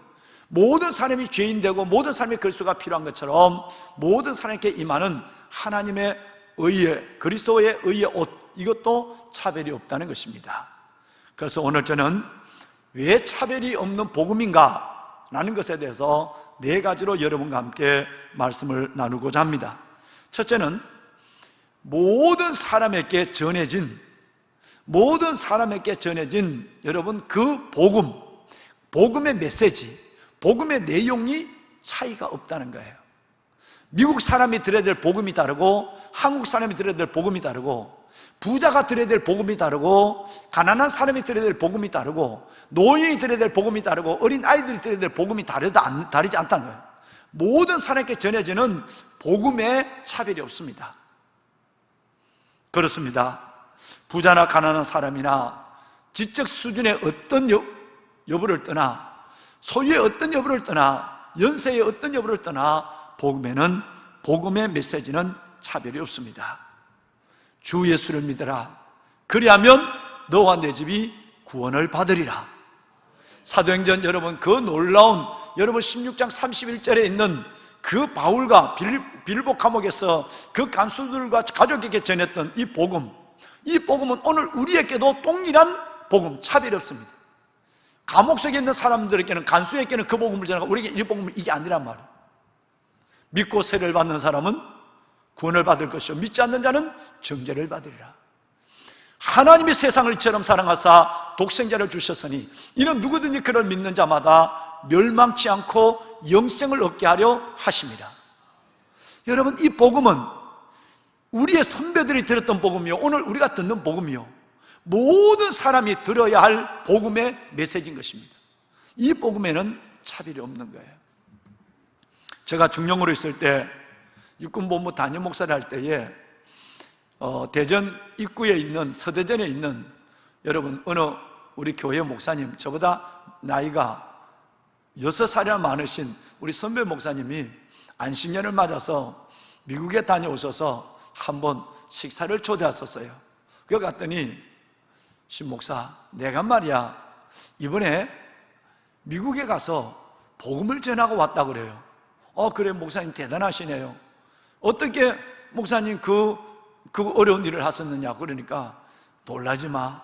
모든 사람이 죄인 되고 모든 사람이 그리스도가 필요한 것처럼 모든 사람에게 임하는 하나님의 의의, 그리스도의 의의 옷, 이것도 차별이 없다는 것입니다. 그래서 오늘 저는 왜 차별이 없는 복음인가 라는 것에 대해서 4가지로 여러분과 함께 말씀을 나누고자 합니다. 첫째는 모든 사람에게 전해진 여러분 그 복음의 메시지, 복음의 내용이 차이가 없다는 거예요. 미국 사람이 들어야 될 복음이 다르고 한국 사람이 들어야 될 복음이 다르고 부자가 들어야 될 복음이 다르고 가난한 사람이 들어야 될 복음이 다르고 노인이 들어야 될 복음이 다르고 어린 아이들이 들어야 될 복음이 다르지 않다는 거예요. 모든 사람에게 전해지는 복음에 차별이 없습니다. 그렇습니다. 부자나 가난한 사람이나 지적 수준의 어떤 여부를 떠나, 소유의 어떤 여부를 떠나, 연세의 어떤 여부를 떠나 복음의 메시지는 차별이 없습니다. 주 예수를 믿어라. 그리하면 너와 내 집이 구원을 받으리라. 사도행전 여러분 그 놀라운 여러분 16장 31절에 있는 그 바울과 빌보 감옥에서 그 간수들과 가족에게 전했던 이 복음은 오늘 우리에게도 동일한 복음, 차별이 없습니다. 감옥 속에 있는 사람들에게는, 간수에게는 그 복음을 전하고 우리에게 이 복음은 이게 아니란 말이에요. 믿고 세례를 받는 사람은 구원을 받을 것이요 믿지 않는 자는 정죄를 받으리라. 하나님이 세상을 이처럼 사랑하사 독생자를 주셨으니 이는 누구든지 그를 믿는 자마다 멸망치 않고 영생을 얻게 하려 하심이라. 여러분, 이 복음은 우리의 선배들이 들었던 복음이요, 오늘 우리가 듣는 복음이요, 모든 사람이 들어야 할 복음의 메시지인 것입니다. 이 복음에는 차별이 없는 거예요. 제가 중령으로 있을 때 육군본부 담임 목사를 할 때에 대전 입구에 있는, 서대전에 있는 여러분 어느 우리 교회 목사님, 저보다 나이가 6살이나 많으신 우리 선배 목사님이 안식년을 맞아서 미국에 다녀오셔서 한번 식사를 초대했었어요. 거기 갔더니 신 목사, 내가 말이야 이번에 미국에 가서 복음을 전하고 왔다 그래요. 그래 목사님 대단하시네요. 어떻게 목사님 그 어려운 일을 하셨느냐 그러니까, 놀라지 마,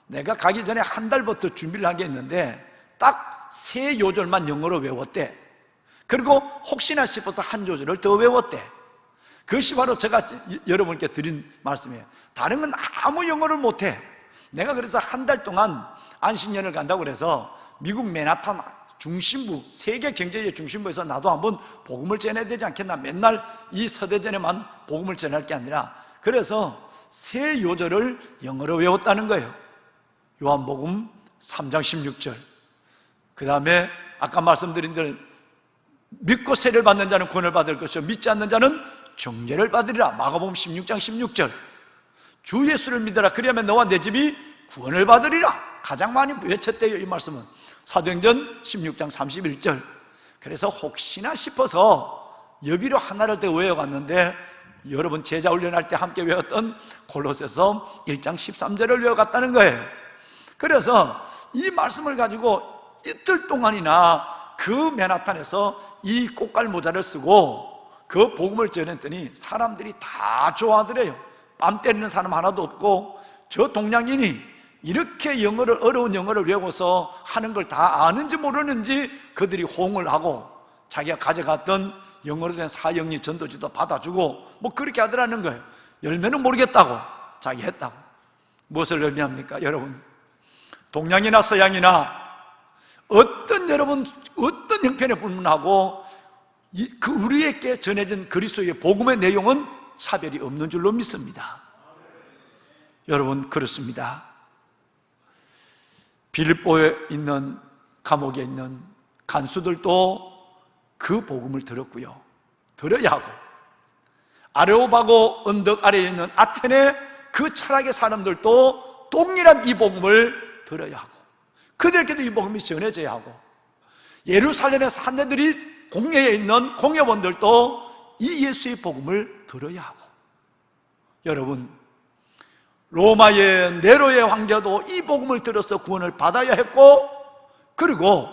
내가 가기 전에 한 달부터 준비를 한 게 있는데 딱 3요절만 영어로 외웠대. 그리고 혹시나 싶어서 한 요절을 더 외웠대. 그것이 바로 제가 여러분께 드린 말씀이에요. 다른 건 아무 영어를 못해. 내가 그래서 한 달 동안 안식년을 간다고 그래서 미국 맨하탄 중심부, 세계 경제의 중심부에서 나도 한번 복음을 전해야 되지 않겠나. 맨날 이 서대전에만 복음을 전할 게 아니라, 그래서 3요절을 영어로 외웠다는 거예요. 요한복음 3장 16절, 그 다음에 아까 말씀드린 대로 믿고 세례를 받는 자는 구원을 받을 것이요 믿지 않는 자는 정죄를 받으리라. 마가복음 16장 16절, 주 예수를 믿어라. 그리하면 너와 내 집이 구원을 받으리라. 가장 많이 외쳤대요, 이 말씀은. 사도행전 16장 31절. 그래서 혹시나 싶어서 여비로 하나를 더 외워갔는데, 여러분 제자 훈련할 때 함께 외웠던 골로새서 1장 13절을 외워갔다는 거예요. 그래서 이 말씀을 가지고 이틀 동안이나 그 맨하탄에서 이 꽃갈 모자를 쓰고 그 복음을 전했더니 사람들이 다 좋아하더래요. 뺨 때리는 사람 하나도 없고, 저 동양인이 이렇게 어려운 영어를 외워서 하는 걸 다 아는지 모르는지 그들이 호응을 하고 자기가 가져갔던 영어로 된 사형리 전도지도 받아주고 뭐 그렇게 하더라는 거예요. 열매는 모르겠다고 자기 했다고. 무엇을 의미합니까? 여러분, 동양이나 서양이나 어떤 형편에 불문하고 우리에게 전해진 그리스도의 복음의 내용은 차별이 없는 줄로 믿습니다. 여러분, 그렇습니다. 빌립보에 있는, 감옥에 있는 간수들도 그 복음을 들었고요, 들어야 하고, 아레오바고 언덕 아래에 있는 아테네 그 철학의 사람들도 동일한 이 복음을 들어야 하고, 그들에게도 이 복음이 전해져야 하고, 예루살렘의 산내들이 공예에 있는 공예원들도 이 예수의 복음을 들어야 하고, 여러분, 로마의 네로의 황제도 이 복음을 들어서 구원을 받아야 했고, 그리고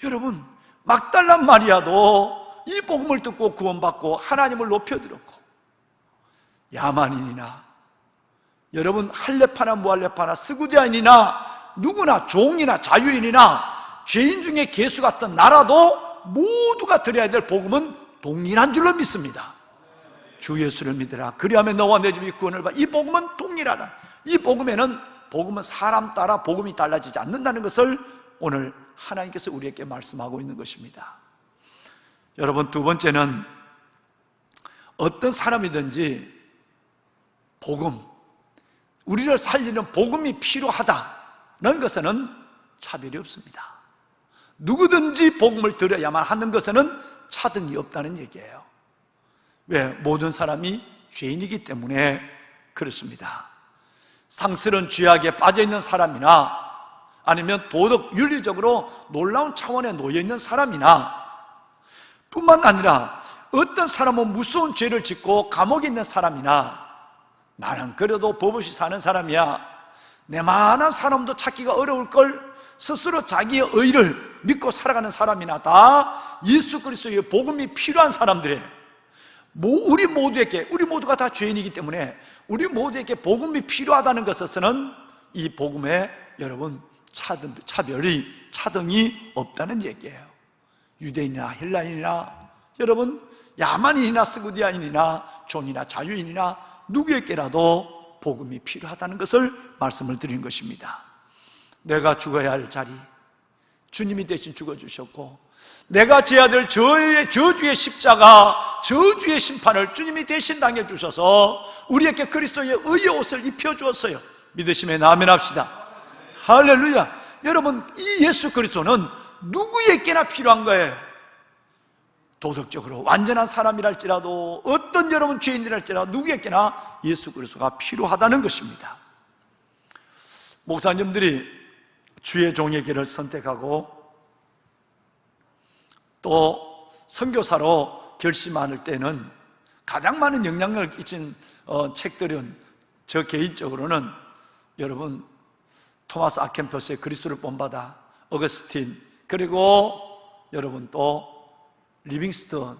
여러분 막달란 마리아도 이 복음을 듣고 구원받고 하나님을 높여들었고, 야만인이나 여러분 할례파나 무할례파나 스구디아인이나 누구나 종이나 자유인이나 죄인 중에 개수 같은 나라도 모두가 드려야 될 복음은 동일한 줄로 믿습니다. 주 예수를 믿으라. 그리하면 너와 내 집이 구원을 받아. 이 복음은 동일하다. 이 복음은 사람 따라 복음이 달라지지 않는다는 것을 오늘 하나님께서 우리에게 말씀하고 있는 것입니다. 여러분, 두 번째는 어떤 사람이든지 복음, 우리를 살리는 복음이 필요하다는 것에는 차별이 없습니다. 누구든지 복음을 들어야만 하는 것에는 차등이 없다는 얘기예요. 왜? 모든 사람이 죄인이기 때문에 그렇습니다. 상스러운 죄악에 빠져있는 사람이나 아니면 도덕, 윤리적으로 놀라운 차원에 놓여있는 사람이나 뿐만 아니라 어떤 사람은 무서운 죄를 짓고 감옥에 있는 사람이나 나는 그래도 법 없이 사는 사람이야, 내만한 사람도 찾기가 어려울걸, 스스로 자기의 의를 믿고 살아가는 사람이나 다 예수 그리스도의 복음이 필요한 사람들이에요. 우리 모두가 다 죄인이기 때문에 우리 모두에게 복음이 필요하다는 것에서는 이 복음에 여러분 차등이 없다는 얘기예요. 유대인이나 헬라인이나 여러분 야만인이나 스구디아인이나 종이나 자유인이나 누구에게라도 복음이 필요하다는 것을 말씀을 드리는 것입니다. 내가 죽어야 할 자리 주님이 대신 죽어주셨고, 내가 져야 될 저주의 십자가, 저주의 심판을 주님이 대신 당해주셔서 우리에게 그리스도의 의의 옷을 입혀주었어요. 믿으시면 아멘합시다. 할렐루야. 여러분, 이 예수 그리스도는 누구에게나 필요한 거예요. 도덕적으로 완전한 사람이랄지라도 어떤 여러분 죄인이랄지라도 누구에게나 예수 그리스도가 필요하다는 것입니다. 목사님들이 주의 종의 길을 선택하고 또 선교사로 결심할 때는 가장 많은 영향력을 끼친 책들은 저 개인적으로는 여러분 토마스 아켄퍼스의 그리스도를 본받아, 어거스틴, 그리고 여러분 또 리빙스턴.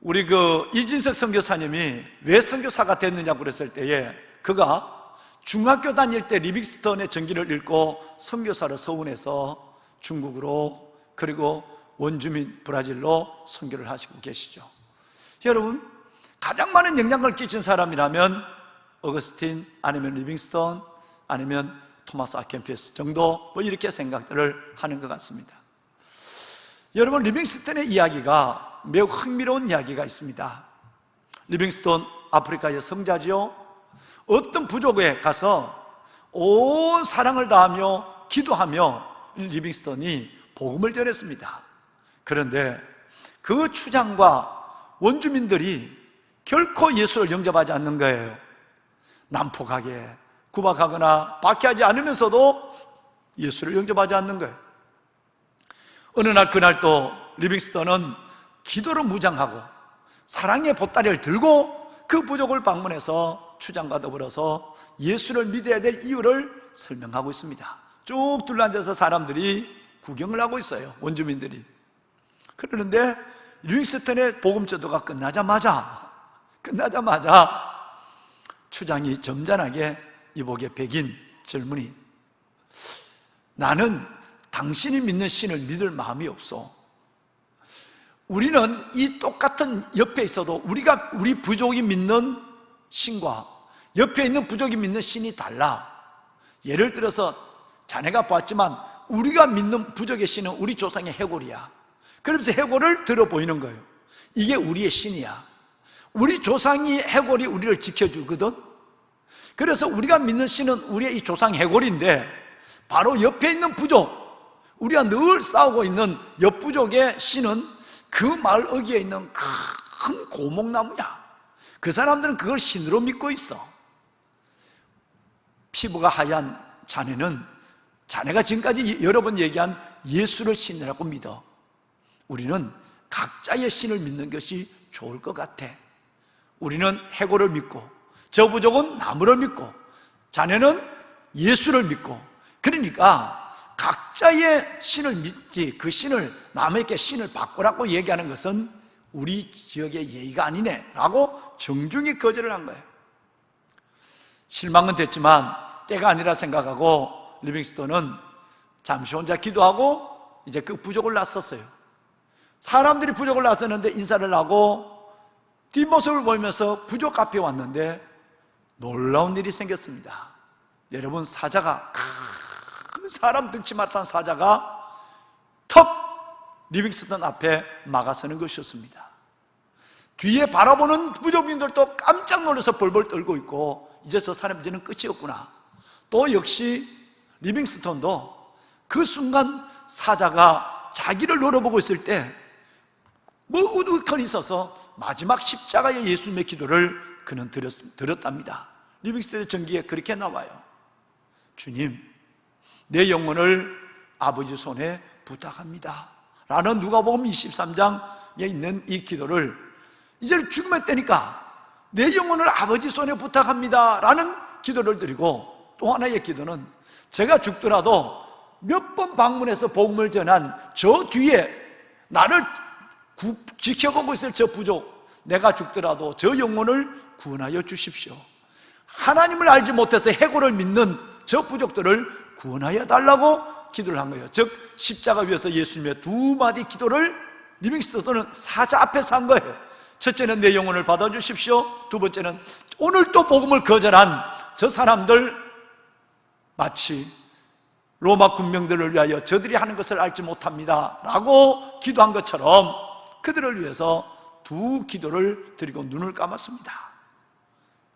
우리 이진석 선교사님이 왜 선교사가 됐느냐고 그랬을 때에 그가 중학교 다닐 때 리빙스턴의 전기를 읽고 선교사로 서운해서 중국으로 그리고 원주민 브라질로 선교를 하시고 계시죠. 여러분, 가장 많은 영향을 끼친 사람이라면 어거스틴 아니면 리빙스턴 아니면 토마스 아켄피스 정도 이렇게 생각들을 하는 것 같습니다. 여러분, 리빙스턴의 이야기가 매우 흥미로운 이야기가 있습니다. 리빙스턴 아프리카의 성자지요. 어떤 부족에 가서 온 사랑을 다하며 기도하며 리빙스턴이 복음을 전했습니다. 그런데 그 추장과 원주민들이 결코 예수를 영접하지 않는 거예요. 난폭하게 구박하거나 박해하지 않으면서도 예수를 영접하지 않는 거예요. 어느 날 그날 또 리빙스턴은 기도로 무장하고 사랑의 보따리를 들고 그 부족을 방문해서 추장과 더불어서 예수를 믿어야 될 이유를 설명하고 있습니다. 쭉 둘러앉아서 사람들이 구경을 하고 있어요, 원주민들이. 그러는데 리빙스턴의 복음전도가 끝나자마자 추장이 점잖하게 이복의 백인 젊은이, 나는 당신이 믿는 신을 믿을 마음이 없어. 우리는 이 똑같은 옆에 있어도 우리 부족이 믿는 신과 옆에 있는 부족이 믿는 신이 달라. 예를 들어서 자네가 봤지만 우리가 믿는 부족의 신은 우리 조상의 해골이야. 그러면서 해골을 들어 보이는 거예요. 이게 우리의 신이야. 우리 조상이 해골이 우리를 지켜주거든. 그래서 우리가 믿는 신은 우리의 이 조상 해골인데 바로 옆에 있는 부족, 우리가 늘 싸우고 있는 옆부족의 신은 그 마을 어귀에 있는 큰 고목나무야. 그 사람들은 그걸 신으로 믿고 있어. 피부가 하얀 자네가 지금까지 여러 번 얘기한 예수를 신이라고 믿어. 우리는 각자의 신을 믿는 것이 좋을 것 같아. 우리는 해골을 믿고 저 부족은 나무를 믿고 자네는 예수를 믿고, 그러니까 각자의 신을 믿지 그 신을 남에게 신을 바꾸라고 얘기하는 것은 우리 지역의 예의가 아니네 라고 정중히 거절을 한 거예요. 실망은 됐지만 때가 아니라 생각하고 리빙스턴은 잠시 혼자 기도하고 이제 그 부족을 놨었어요. 사람들이 부족을 놨었는데 인사를 하고 뒷모습을 보이면서 부족 앞에 왔는데 놀라운 일이 생겼습니다. 여러분, 사자가, 큰 사람 득치마탄 사자가 턱 리빙스턴 앞에 막아서는 것이었습니다. 뒤에 바라보는 부족민들도 깜짝 놀라서 벌벌 떨고 있고, 이제 저 사람 이제는 끝이었구나. 또 역시 리빙스턴도 그 순간 사자가 자기를 노려보고 있을 때 우두커니 있어서 마지막 십자가의 예수님의 기도를 그는 들었답니다. 리빙스턴의 전기에 그렇게 나와요. 주님, 내 영혼을 아버지 손에 부탁합니다 라는 누가복음 23장에 있는 이 기도를 이제 죽음의 때니까 내 영혼을 아버지 손에 부탁합니다 라는 기도를 드리고, 또 하나의 기도는 제가 죽더라도 몇 번 방문해서 복음을 전한 저 뒤에 나를 지켜보고 있을 저 부족, 내가 죽더라도 저 영혼을 구원하여 주십시오. 하나님을 알지 못해서 해골을 믿는 저 부족들을 구원하여 달라고 기도를 한 거예요. 즉 십자가 위에서 예수님의 두 마디 기도를 리빙스턴은 사자 앞에서 한 거예요. 첫째는 내 영혼을 받아주십시오. 두 번째는 오늘 또 복음을 거절한 저 사람들, 마치 로마 군병들을 위하여 저들이 하는 것을 알지 못합니다 라고 기도한 것처럼 그들을 위해서 두 기도를 드리고 눈을 감았습니다.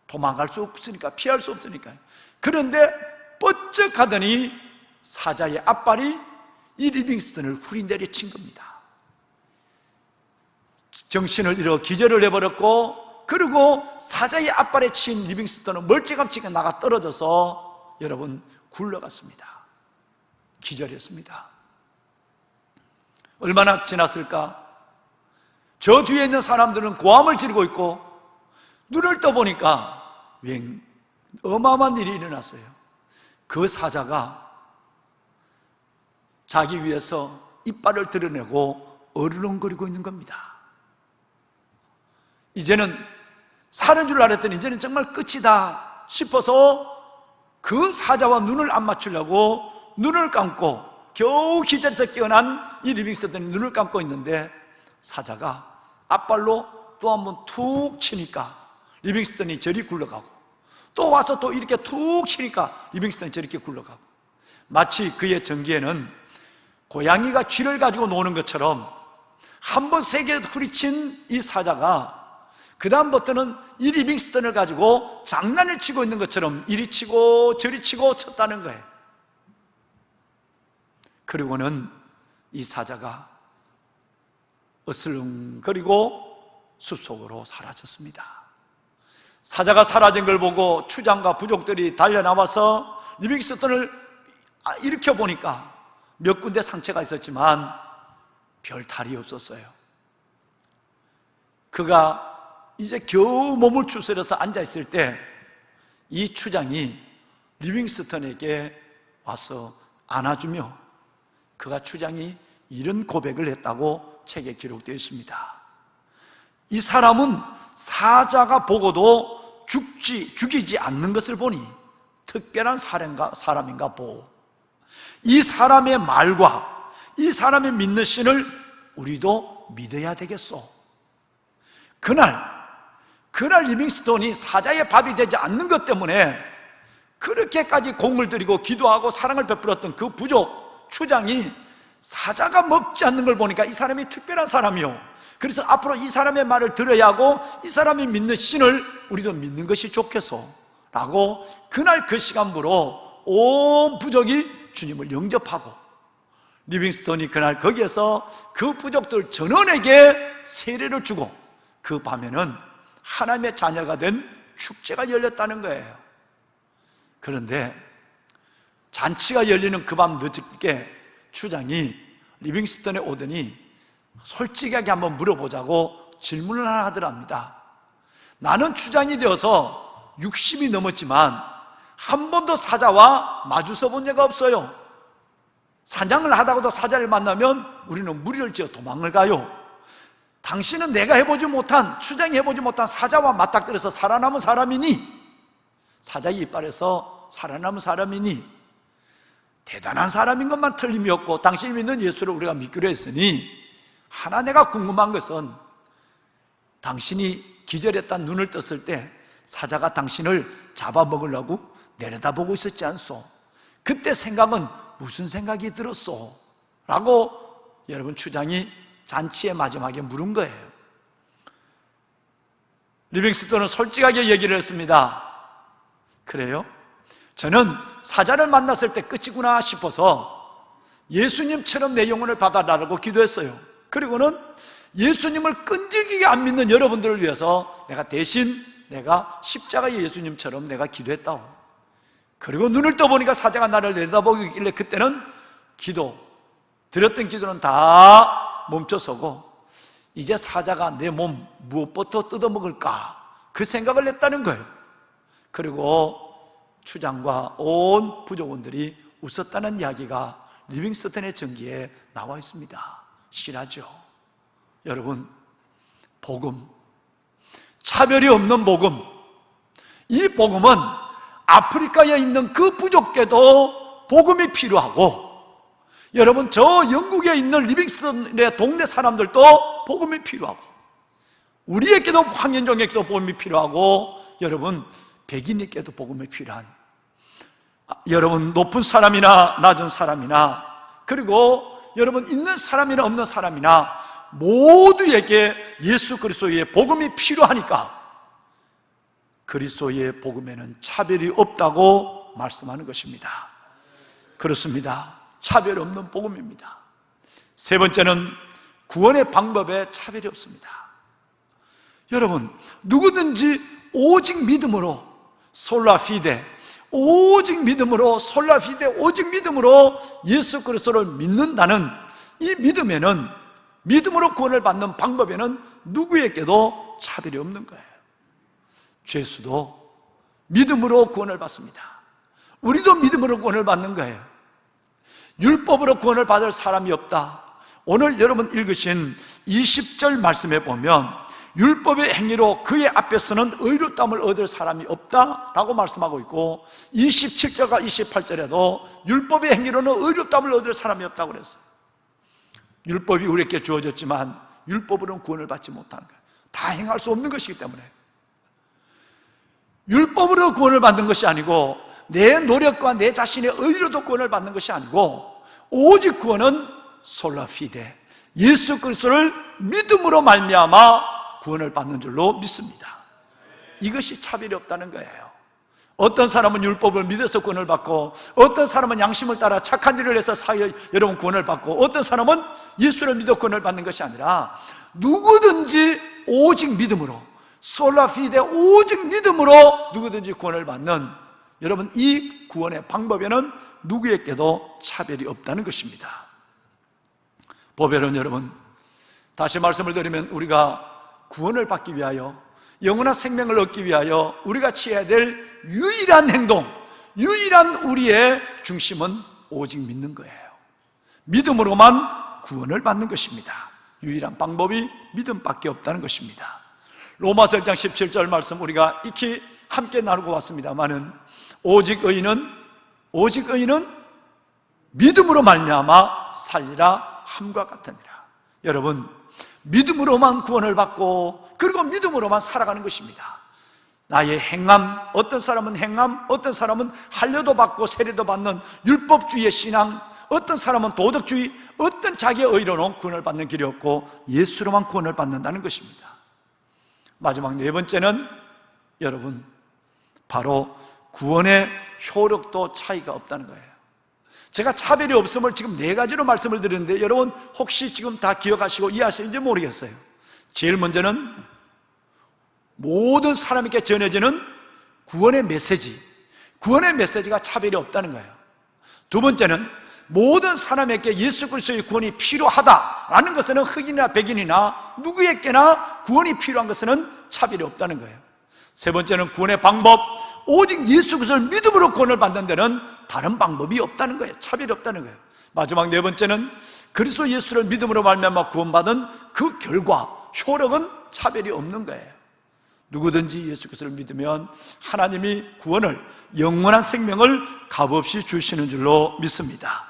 도망갈 수 없으니까, 피할 수 없으니까요. 그런데 뻗쩍 하더니 사자의 앞발이 이 리빙스턴을 후리 내리친 겁니다. 정신을 잃어 기절을 해버렸고, 그리고 사자의 앞발에 친 리빙스턴은 멀찌감치 나가 떨어져서 여러분 굴러갔습니다. 기절했습니다. 얼마나 지났을까? 저 뒤에 있는 사람들은 고함을 지르고 있고, 눈을 떠보니까 어마어마한 일이 일어났어요. 그 사자가 자기 위에서 이빨을 드러내고 어르렁거리고 있는 겁니다. 이제는 사는 줄 알았더니 이제는 정말 끝이다 싶어서 그 사자와 눈을 안 맞추려고 눈을 감고 겨우 기절해서 깨어난 이 리빙스턴이 눈을 감고 있는데, 사자가 앞발로 또 한 번 툭 치니까 리빙스턴이 저리 굴러가고, 또 와서 또 이렇게 툭 치니까 리빙스턴이 저렇게 굴러가고, 마치 그의 전기에는 고양이가 쥐를 가지고 노는 것처럼 한 번 세게 후리친 이 사자가 그 다음부터는 이 리빙스턴을 가지고 장난을 치고 있는 것처럼 이리 치고 저리 치고 쳤다는 거예요. 그리고는 이 사자가 어슬렁거리고 숲속으로 사라졌습니다. 사자가 사라진 걸 보고 추장과 부족들이 달려나와서 리빙스턴을 일으켜 보니까 몇 군데 상처가 있었지만 별 탈이 없었어요. 그가 이제 겨우 몸을 추스려서 앉아있을 때 이 추장이 리빙스턴에게 와서 안아주며, 그가 추장이 이런 고백을 했다고 책에 기록되어 있습니다. 이 사람은 사자가 보고도 죽이지 않는 것을 보니 특별한 사람인가 보오. 이 사람의 말과 이 사람의 믿는 신을 우리도 믿어야 되겠소. 그날 리빙스턴이 사자의 밥이 되지 않는 것 때문에 그렇게까지 공을 들이고 기도하고 사랑을 베풀었던 그 부족 추장이 사자가 먹지 않는 걸 보니까 이 사람이 특별한 사람이요, 그래서 앞으로 이 사람의 말을 들어야 하고 이 사람이 믿는 신을 우리도 믿는 것이 좋겠소 라고 그날 그 시간부로 온 부족이 주님을 영접하고, 리빙스턴이 그날 거기에서 그 부족들 전원에게 세례를 주고, 그 밤에는 하나님의 자녀가 된 축제가 열렸다는 거예요. 그런데 잔치가 열리는 그 밤 늦게 추장이 리빙스턴에 오더니 솔직하게 한번 물어보자고 질문을 하나 하더랍니다. 나는 추장이 되어서 60이 넘었지만 한 번도 사자와 마주서 본 적이 없어요. 사냥을 하다가도 사자를 만나면 우리는 무리를 지어 도망을 가요. 당신은 내가 해보지 못한, 추장이 해보지 못한 사자와 맞닥뜨려서 살아남은 사람이니 사자의 이빨에서 살아남은 사람이니 대단한 사람인 것만 틀림이 없고 당신이 믿는 예수를 우리가 믿기로 했으니, 하나 내가 궁금한 것은 당신이 기절했다 눈을 떴을 때 사자가 당신을 잡아먹으려고 내려다보고 있었지 않소? 그때 생각은 무슨 생각이 들었소? 라고 여러분 추장이 잔치의 마지막에 물은 거예요. 리빙스턴은 솔직하게 얘기를 했습니다. 그래요? 저는 사자를 만났을 때 끝이구나 싶어서 예수님처럼 내 영혼을 받아달라고 기도했어요. 그리고는 예수님을 끈질기게 안 믿는 여러분들을 위해서 내가 대신 십자가의 예수님처럼 내가 기도했다고. 그리고 눈을 떠보니까 사자가 나를 내다보고 있길래 그때는 드렸던 기도는 다 멈춰서고 이제 사자가 내 몸 무엇부터 뜯어먹을까 그 생각을 했다는 거예요. 그리고 추장과 온 부족원들이 웃었다는 이야기가 리빙스턴의 전기에 나와 있습니다. 실하죠. 여러분, 복음, 차별이 없는 복음, 이 복음은 아프리카에 있는 그 부족께도 복음이 필요하고, 여러분 저 영국에 있는 리빙스턴의 동네 사람들도 복음이 필요하고, 우리에게도 황인종에게도 복음이 필요하고, 여러분 백인에게도 복음이 필요한, 여러분 높은 사람이나 낮은 사람이나, 그리고 여러분 있는 사람이나 없는 사람이나 모두에게 예수 그리스도의 복음이 필요하니까 그리스도의 복음에는 차별이 없다고 말씀하는 것입니다. 그렇습니다. 차별 없는 복음입니다. 세 번째는 구원의 방법에 차별이 없습니다. 여러분, 누구든지 오직 믿음으로 솔라피데, 오직 믿음으로 솔라피데, 오직 믿음으로 예수 그리스도를 믿는다는 이 믿음에는, 믿음으로 구원을 받는 방법에는 누구에게도 차별이 없는 거예요. 죄수도 믿음으로 구원을 받습니다. 우리도 믿음으로 구원을 받는 거예요. 율법으로 구원을 받을 사람이 없다. 오늘 여러분 읽으신 20절 말씀에 보면 율법의 행위로 그의 앞에서는 의롭다함을 얻을 사람이 없다라고 말씀하고 있고, 27절과 28절에도 율법의 행위로는 의롭다함을 얻을 사람이 없다고 그랬어요. 율법이 우리에게 주어졌지만 율법으로는 구원을 받지 못하는 거예요. 다 행할 수 없는 것이기 때문에. 율법으로 구원을 받는 것이 아니고 내 노력과 내 자신의 의로도 구원을 받는 것이 아니고, 오직 구원은 솔라피데, 예수 그리스도를 믿음으로 말미암아 구원을 받는 줄로 믿습니다. 이것이 차별이 없다는 거예요. 어떤 사람은 율법을 믿어서 구원을 받고, 어떤 사람은 양심을 따라 착한 일을 해서 여러분 구원을 받고, 어떤 사람은 예수를 믿어 구원을 받는 것이 아니라 누구든지 오직 믿음으로, 솔라피데, 오직 믿음으로 누구든지 구원을 받는, 여러분 이 구원의 방법에는 누구에게도 차별이 없다는 것입니다. 보배는 여러분, 다시 말씀을 드리면 우리가 구원을 받기 위하여, 영원한 생명을 얻기 위하여 우리가 취해야 될 유일한 행동, 유일한 우리의 중심은 오직 믿는 거예요. 믿음으로만 구원을 받는 것입니다. 유일한 방법이 믿음밖에 없다는 것입니다. 로마서 1장 17절 말씀 우리가 익히 함께 나누고 왔습니다마는, 오직 의인은 믿음으로 말미암아 살리라 함과 같으니라. 여러분, 믿음으로만 구원을 받고, 그리고 믿음으로만 살아가는 것입니다. 나의 행함, 어떤 사람은 행함, 어떤 사람은 할례도 받고 세례도 받는 율법주의의 신앙, 어떤 사람은 도덕주의, 어떤 자기의 의로는 구원을 받는 길이 없고 예수로만 구원을 받는다는 것입니다. 마지막 네 번째는 여러분, 바로 구원의 효력도 차이가 없다는 거예요. 제가 차별이 없음을 지금 네 가지로 말씀을 드렸는데, 여러분 혹시 지금 다 기억하시고 이해하시는지 모르겠어요. 제일 먼저는 모든 사람에게 전해지는 구원의 메시지, 구원의 메시지가 차별이 없다는 거예요. 두 번째는 모든 사람에게 예수 그리스도의 구원이 필요하다라는 것은 흑인이나 백인이나 누구에게나 구원이 필요한 것은 차별이 없다는 거예요. 세 번째는 구원의 방법, 오직 예수 그리스도를 믿음으로 구원을 받는 데는 다른 방법이 없다는 거예요. 차별이 없다는 거예요. 마지막 네 번째는 그리스도 예수를 믿음으로 말미암아 구원받은 그 결과, 효력은 차별이 없는 거예요. 누구든지 예수 그리스도를 믿으면 하나님이 구원을, 영원한 생명을 값없이 주시는 줄로 믿습니다.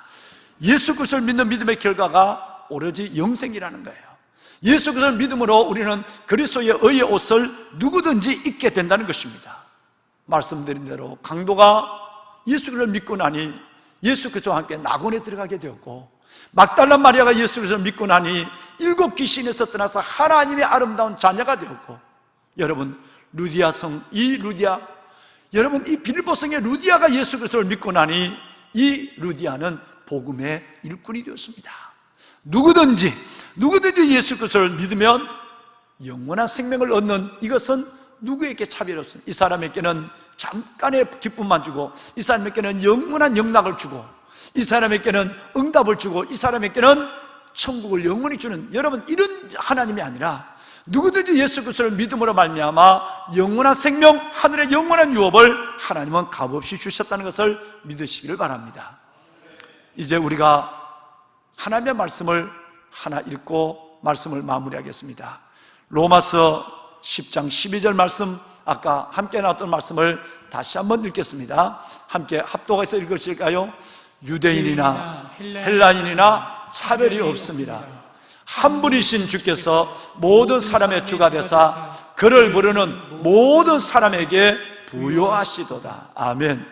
예수 그리스도를 믿는 믿음의 결과가 오로지 영생이라는 거예요. 예수 그리스도를 믿음으로 우리는 그리스도의 의의 옷을 누구든지 입게 된다는 것입니다. 말씀드린 대로 강도가 예수 그리스도를 믿고 나니 예수 그리스도와 함께 낙원에 들어가게 되었고, 막달라 마리아가 예수 그리스도를 믿고 나니 7 귀신에서 떠나서 하나님의 아름다운 자녀가 되었고, 여러분 루디아 성, 이 루디아, 여러분 이 빌립보 성의 루디아가 예수 그리스도를 믿고 나니 이 루디아는 복음의 일꾼이 되었습니다. 누구든지 예수 그리스도를 믿으면 영원한 생명을 얻는 이것은 누구에게 차별이 없습니다. 이 사람에게는 잠깐의 기쁨만 주고, 이 사람에게는 영원한 영락을 주고, 이 사람에게는 응답을 주고, 이 사람에게는 천국을 영원히 주는, 여러분 이런 하나님이 아니라 누구든지 예수 그리스도를 믿음으로 말미암아 영원한 생명, 하늘의 영원한 유업을 하나님은 값없이 주셨다는 것을 믿으시기를 바랍니다. 이제 우리가 하나님의 말씀을 하나 읽고 말씀을 마무리하겠습니다. 로마서 10장 12절 말씀, 아까 함께 나왔던 말씀을 다시 한번 읽겠습니다. 함께 합독해서 읽으실까요? 유대인이나 헬라인이나 차별이 없습니다. 한 분이신 주께서 모든 사람의 주가 되사 그를 부르는 모든 사람에게 부요하시도다. 아멘.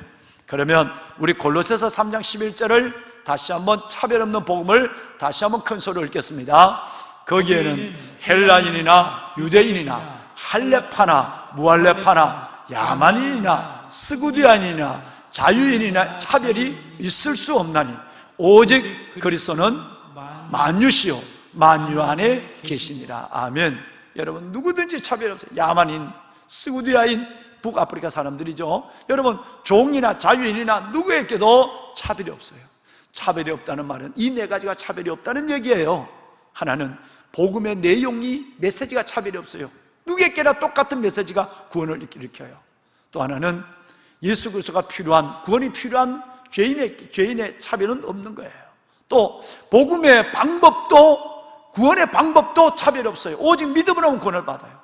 그러면 우리 골로새서 3장 11절을 다시 한번 차별 없는 복음을 다시 한번 큰 소리로 읽겠습니다. 거기에는 헬라인이나 유대인이나 할레파나 무할레파나 야만인이나 스구디안이나 자유인이나 차별이 있을 수 없나니 오직 그리스도는 만유시요 만유 안에 계시니라. 아멘. 여러분 누구든지 차별이 없어요. 야만인, 스구디아인, 북아프리카 사람들이죠. 여러분 종이나 자유인이나 누구에게도 차별이 없어요. 차별이 없다는 말은 이 네 가지가 차별이 없다는 얘기예요. 하나는 복음의 내용이, 메시지가 차별이 없어요. 누구에게나 똑같은 메시지가 구원을 일으켜요. 또 하나는 예수 그리스도가 필요한, 구원이 필요한 죄인의 차별은 없는 거예요. 또 복음의 방법도, 구원의 방법도 차별이 없어요. 오직 믿음으로 구원을 받아요.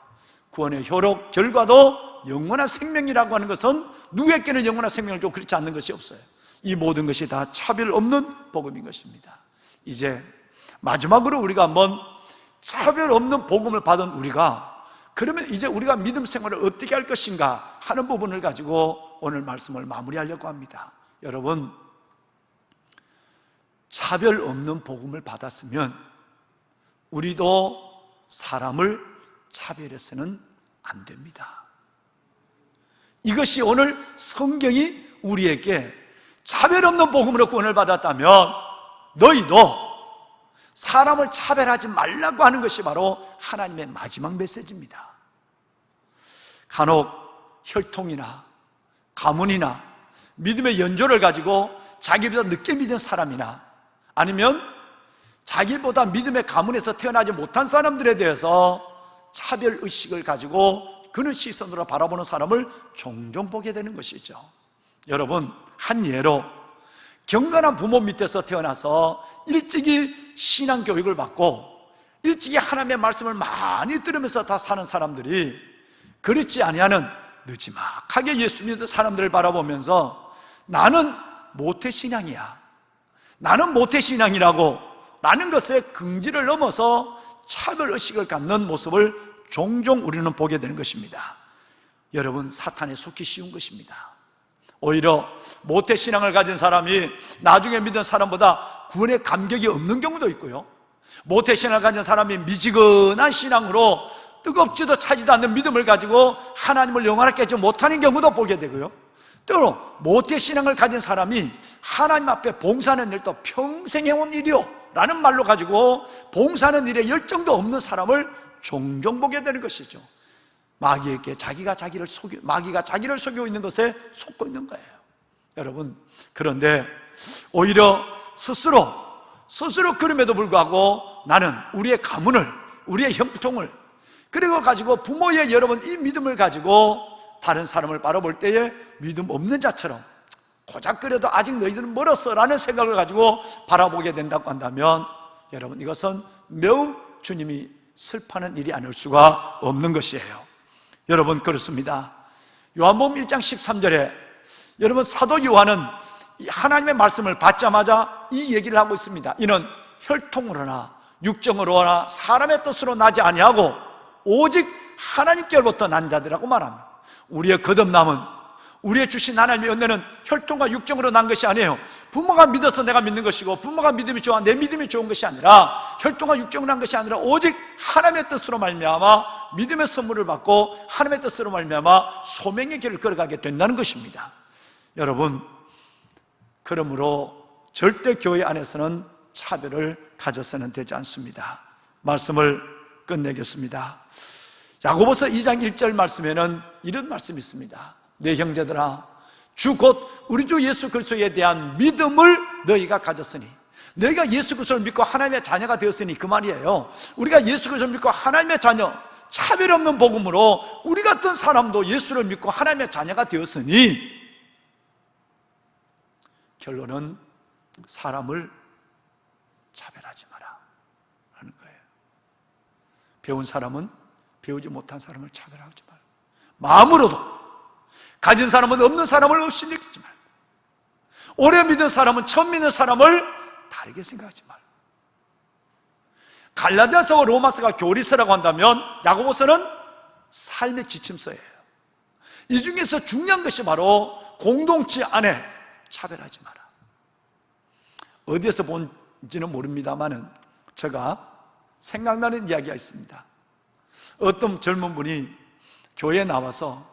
구원의 효력, 결과도 영원한 생명이라고 하는 것은 누구에게는 영원한 생명을 주고 그렇지 않는 것이 없어요. 이 모든 것이 다 차별 없는 복음인 것입니다. 이제 마지막으로 우리가 한번 차별 없는 복음을 받은 우리가, 그러면 이제 우리가 믿음 생활을 어떻게 할 것인가 하는 부분을 가지고 오늘 말씀을 마무리하려고 합니다. 여러분, 차별 없는 복음을 받았으면 우리도 사람을 차별해서는 안 됩니다. 이것이 오늘 성경이 우리에게 차별 없는 복음으로 구원을 받았다면 너희도 사람을 차별하지 말라고 하는 것이 바로 하나님의 마지막 메시지입니다. 간혹 혈통이나 가문이나 믿음의 연조를 가지고 자기보다 늦게 믿은 사람이나 아니면 자기보다 믿음의 가문에서 태어나지 못한 사람들에 대해서 차별의식을 가지고 그런 시선으로 바라보는 사람을 종종 보게 되는 것이죠. 여러분, 한 예로 경건한 부모 밑에서 태어나서 일찍이 신앙교육을 받고 일찍이 하나님의 말씀을 많이 들으면서 다 사는 사람들이 그렇지 아니하는 느지막하게 예수 믿는 사람들을 바라보면서 나는 모태신앙이야, 나는 모태신앙이라고 라는 것에 긍지를 넘어서 차별의식을 갖는 모습을 종종 우리는 보게 되는 것입니다. 여러분, 사탄에 속기 쉬운 것입니다. 오히려 모태신앙을 가진 사람이 나중에 믿은 사람보다 구원의 감격이 없는 경우도 있고요, 모태신앙을 가진 사람이 미지근한 신앙으로 뜨겁지도 차지도 않는 믿음을 가지고 하나님을 영원하게 하지 못하는 경우도 보게 되고요, 때로 모태신앙을 가진 사람이 하나님 앞에 봉사하는 일도 평생 해온 일이요 라는 말로 가지고 봉사하는 일에 열정도 없는 사람을 종종 보게 되는 것이죠. 마귀가 자기를 속이고 있는 것에 속고 있는 거예요. 여러분, 그런데 오히려 스스로 그럼에도 불구하고 나는 우리의 가문을, 우리의 형통을, 그리고 가지고 부모의 여러분 이 믿음을 가지고 다른 사람을 바라볼 때에 믿음 없는 자처럼 고작 그래도 아직 너희들은 멀었어 라는 생각을 가지고 바라보게 된다고 한다면 여러분, 이것은 매우 주님이 슬퍼하는 일이 아닐 수가 없는 것이에요. 여러분, 그렇습니다. 요한복음 1장 13절에 여러분, 사도 요한은 하나님의 말씀을 받자마자 이 얘기를 하고 있습니다. 이는 혈통으로나 육정으로나 사람의 뜻으로 나지 아니하고 오직 하나님께로부터 난 자들이라고 말합니다. 우리의 거듭남은, 우리의 주신 하나님의 은혜는 혈통과 육정으로 난 것이 아니에요. 부모가 믿어서 내가 믿는 것이고, 부모가 믿음이 좋아 내 믿음이 좋은 것이 아니라, 혈통과 육정으로 난 것이 아니라 오직 하나님의 뜻으로 말미암아 믿음의 선물을 받고 하나님의 뜻으로 말미암아 소명의 길을 걸어가게 된다는 것입니다. 여러분, 그러므로 절대 교회 안에서는 차별을 가져서는 되지 않습니다. 말씀을 끝내겠습니다. 야고보서 2장 1절 말씀에는 이런 말씀이 있습니다. 내 형제들아, 주 곧 우리 주 예수 그리스도에 대한 믿음을 너희가 가졌으니, 너희가 예수 그리스도를 믿고 하나님의 자녀가 되었으니, 그 말이에요. 우리가 예수 그리스도를 믿고 하나님의 자녀, 차별 없는 복음으로 우리 같은 사람도 예수를 믿고 하나님의 자녀가 되었으니, 결론은 사람을 차별하지 마라 하는 거예요. 배운 사람은 배우지 못한 사람을 차별하지 말고, 마음으로도 가진 사람은 없는 사람을 없이 느끼지 말고, 오래 믿은 사람은 처음 믿는 사람을 다르게 생각하지 말고, 갈라디아서와 로마서가 교리서라고 한다면 야고보서는 삶의 지침서예요. 이 중에서 중요한 것이 바로 공동체 안에 차별하지 마라. 어디에서 본지는 모릅니다만은 제가 생각나는 이야기가 있습니다. 어떤 젊은 분이 교회에 나와서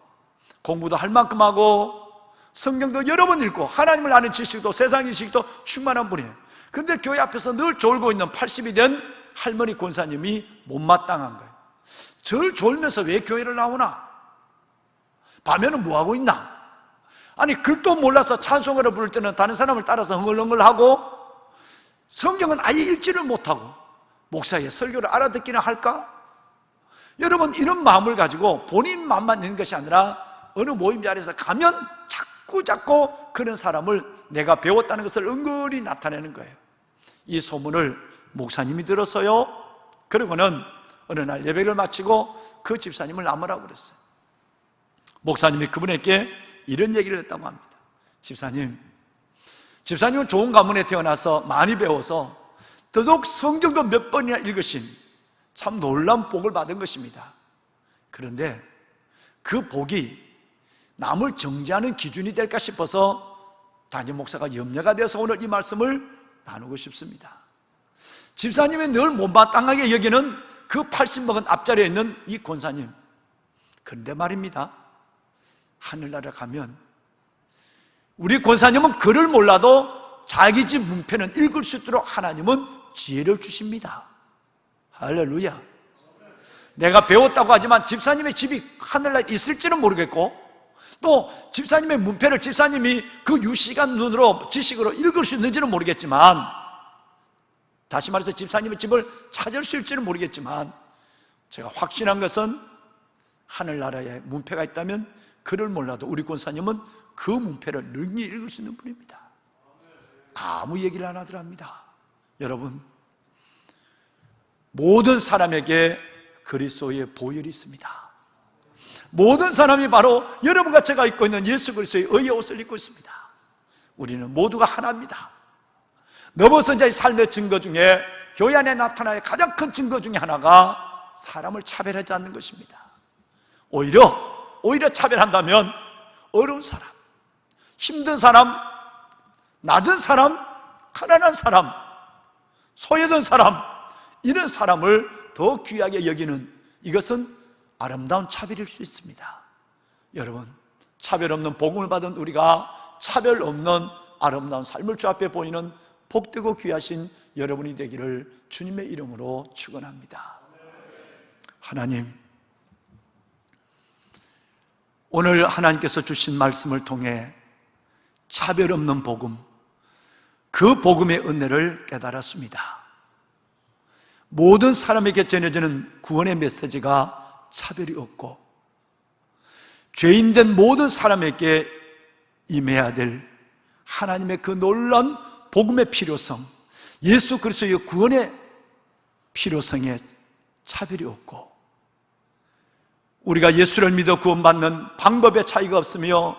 공부도 할 만큼 하고 성경도 여러 번 읽고 하나님을 아는 지식도 세상 지식도 충만한 분이에요. 그런데 교회 앞에서 늘 졸고 있는 80이 된 할머니 권사님이 못마땅한 거예요. 절 졸면서 왜 교회를 나오나? 밤에는 뭐하고 있나? 아니, 글도 몰라서 찬송가를 부를 때는 다른 사람을 따라서 흥얼흥얼하고, 성경은 아예 읽지를 못하고 목사의 설교를 알아듣기나 할까? 여러분, 이런 마음을 가지고 본인 마음만 있는 것이 아니라 어느 모임 자리에서 가면 자꾸 그런 사람을 내가 배웠다는 것을 은근히 나타내는 거예요. 이 소문을 목사님이 들었어요. 그러고는 어느 날 예배를 마치고 그 집사님을 나무라고 그랬어요. 목사님이 그분에게 이런 얘기를 했다고 합니다. 집사님은 좋은 가문에 태어나서 많이 배워서 더더욱 성경도 몇 번이나 읽으신 참 놀라운 복을 받은 것입니다. 그런데 그 복이 남을 정죄하는 기준이 될까 싶어서 담임 목사가 염려가 돼서 오늘 이 말씀을 나누고 싶습니다. 집사님이 늘 못마땅하게 여기는 그 80먹은 앞자리에 있는 이 권사님, 그런데 말입니다, 하늘나라 가면 우리 권사님은 글을 몰라도 자기 집 문패는 읽을 수 있도록 하나님은 지혜를 주십니다. 할렐루야. 내가 배웠다고 하지만 집사님의 집이 하늘나라에 있을지는 모르겠고, 또 집사님의 문패를 집사님이 그 유시간 눈으로 지식으로 읽을 수 있는지는 모르겠지만, 다시 말해서 집사님의 집을 찾을 수 있을지는 모르겠지만, 제가 확신한 것은 하늘나라에 문패가 있다면 글을 몰라도 우리 권사님은 그 문패를 능히 읽을 수 있는 분입니다. 아무 얘기를 안 하더랍니다. 여러분, 모든 사람에게 그리스도의 보혈이 있습니다. 모든 사람이 바로 여러분과 제가 입고 있는 예수 그리스도의 의의 옷을 입고 있습니다. 우리는 모두가 하나입니다. 넘어선 자의 삶의 증거 중에, 교회 안에 나타나는 가장 큰 증거 중에 하나가 사람을 차별하지 않는 것입니다. 오히려 차별한다면 어려운 사람, 힘든 사람, 낮은 사람, 가난한 사람, 소외된 사람, 이런 사람을 더 귀하게 여기는, 이것은 아름다운 차별일 수 있습니다. 여러분, 차별 없는 복음을 받은 우리가 차별 없는 아름다운 삶을 주 앞에 보이는 복되고 귀하신 여러분이 되기를 주님의 이름으로 축원합니다. 하나님, 오늘 하나님께서 주신 말씀을 통해 차별 없는 복음, 그 복음의 은혜를 깨달았습니다. 모든 사람에게 전해지는 구원의 메시지가 차별이 없고, 죄인된 모든 사람에게 임해야 될 하나님의 그 놀라운 복음의 필요성, 예수 그리스도의 구원의 필요성에 차별이 없고, 우리가 예수를 믿어 구원받는 방법의 차이가 없으며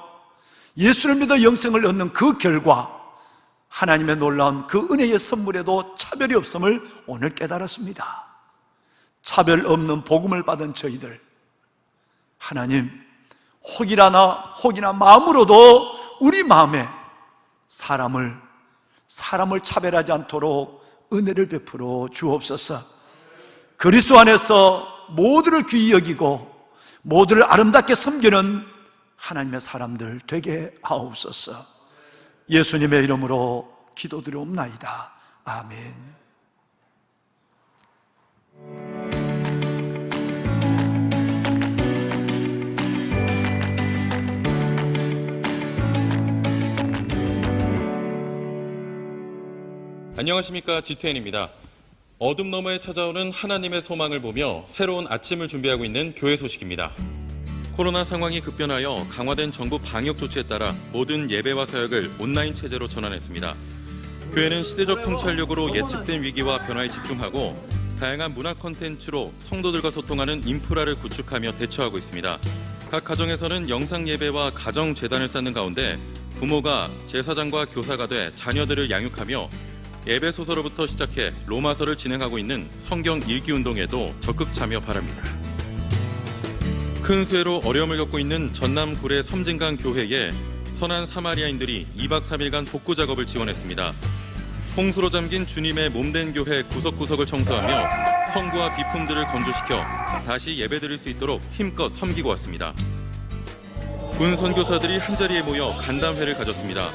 예수를 믿어 영생을 얻는 그 결과 하나님의 놀라운 그 은혜의 선물에도 차별이 없음을 오늘 깨달았습니다. 차별 없는 복음을 받은 저희들, 하나님 혹이나 마음으로도 우리 마음에 사람을 차별하지 않도록 은혜를 베풀어 주옵소서. 그리스도 안에서 모두를 귀히 여기고 모두를 아름답게 섬기는 하나님의 사람들 되게 하옵소서. 예수님의 이름으로 기도드리옵나이다. 아멘. 안녕하십니까, GTN입니다. 어둠 너머에 찾아오는 하나님의 소망을 보며 새로운 아침을 준비하고 있는 교회 소식입니다. 코로나 상황이 급변하여 강화된 정부 방역 조치에 따라 모든 예배와 사역을 온라인 체제로 전환했습니다. 교회는 시대적 통찰력으로 예측된 위기와 변화에 집중하고 다양한 문화 콘텐츠로 성도들과 소통하는 인프라를 구축하며 대처하고 있습니다. 각 가정에서는 영상 예배와 가정 재단을 쌓는 가운데 부모가 제사장과 교사가 돼 자녀들을 양육하며 예배 소서로부터 시작해 로마서를 진행하고 있는 성경 읽기 운동에도 적극 참여 바랍니다. 큰 수해로 어려움을 겪고 있는 전남 구례 섬진강 교회에 선한 사마리아인들이 2박 3일간 복구 작업을 지원했습니다. 홍수로 잠긴 주님의 몸된 교회 구석구석을 청소하며 성구와 비품들을 건조시켜 다시 예배드릴 수 있도록 힘껏 섬기고 왔습니다. 군 선교사들이 한자리에 모여 간담회를 가졌습니다.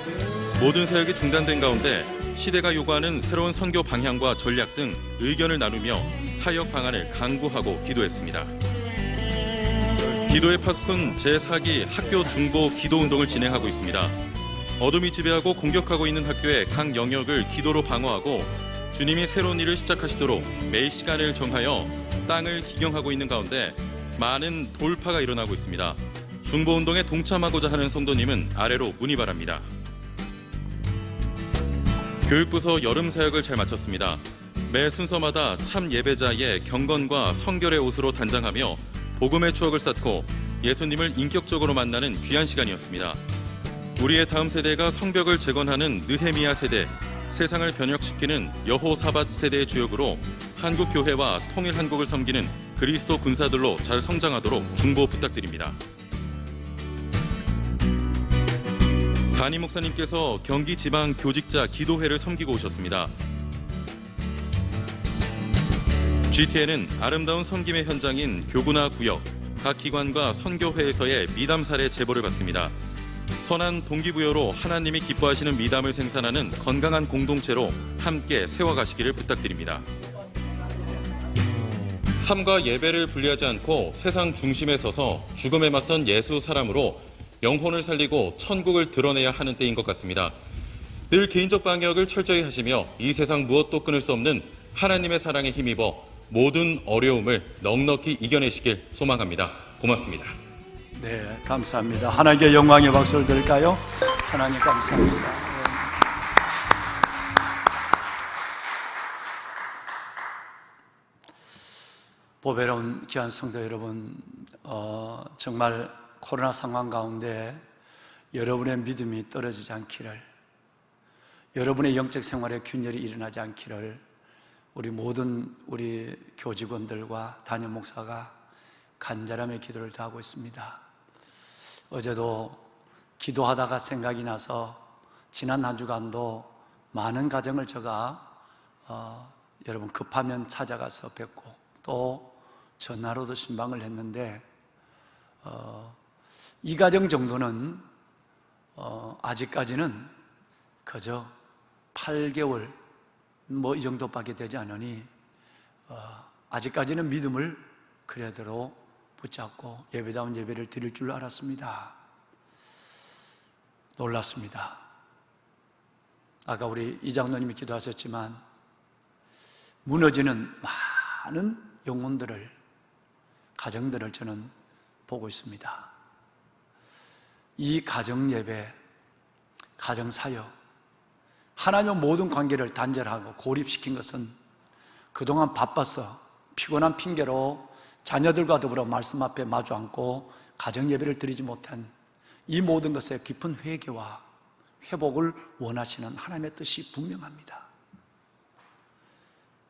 모든 사역이 중단된 가운데 시대가 요구하는 새로운 선교 방향과 전략 등 의견을 나누며 사역 방안을 강구하고 기도했습니다. 기도의 파수꾼 제4기 학교 중보 기도운동을 진행하고 있습니다. 어둠이 지배하고 공격하고 있는 학교의 각 영역을 기도로 방어하고 주님이 새로운 일을 시작하시도록 매 시간을 정하여 땅을 기경하고 있는 가운데 많은 돌파가 일어나고 있습니다. 중보운동에 동참하고자 하는 성도님은 아래로 문의 바랍니다. 교육부서 여름 사역을 잘 마쳤습니다. 매 순서마다 참 예배자의 경건과 성결의 옷으로 단장하며 복음의 추억을 쌓고 예수님을 인격적으로 만나는 귀한 시간이었습니다. 우리의 다음 세대가 성벽을 재건하는 느헤미야 세대, 세상을 변혁시키는 여호사밧 세대의 주역으로 한국교회와 통일한국을 섬기는 그리스도 군사들로 잘 성장하도록 중보 부탁드립니다. 담임 목사님께서 경기 지방 교직자 기도회를 섬기고 오셨습니다. GTN은 아름다운 섬김의 현장인 교구나 구역, 각 기관과 선교회에서의 미담 사례 제보를 받습니다. 선한 동기부여로 하나님이 기뻐하시는 미담을 생산하는 건강한 공동체로 함께 세워가시기를 부탁드립니다. 삶과 예배를 분리하지 않고 세상 중심에 서서 죽음에 맞선 예수 사람으로 영혼을 살리고 천국을 드러내야 하는 때인 것 같습니다. 늘 개인적 방역을 철저히 하시며 이 세상 무엇도 끊을 수 없는 하나님의 사랑에 힘입어 모든 어려움을 넉넉히 이겨내시길 소망합니다. 고맙습니다. 네, 감사합니다. 하나님께 영광의 박수를 드릴까요? 하나님 감사합니다. 보배로운 귀한 성도 여러분, 정말 코로나 상황 가운데 여러분의 믿음이 떨어지지 않기를, 여러분의 영적 생활에 균열이 일어나지 않기를 우리 모든 우리 교직원들과 담임 목사가 간절함의 기도를 다하고 있습니다. 어제도 기도하다가 생각이 나서 지난 한 주간도 많은 가정을 제가 여러분 급하면 찾아가서 뵙고 또 전화로도 신방을 했는데 이 가정 정도는 아직까지는 그저 8개월 이 정도밖에 되지 않으니 아직까지는 믿음을 그래도 붙잡고 예배다운 예배를 드릴 줄 알았습니다. 놀랐습니다. 아까 우리 이장로님이 기도하셨지만 무너지는 많은 영혼들을, 가정들을 저는 보고 있습니다. 이 가정 예배, 가정 사역, 하나님의 모든 관계를 단절하고 고립시킨 것은 그동안 바빠서 피곤한 핑계로 자녀들과 더불어 말씀 앞에 마주 앉고 가정 예배를 드리지 못한 이 모든 것에 깊은 회개와 회복을 원하시는 하나님의 뜻이 분명합니다.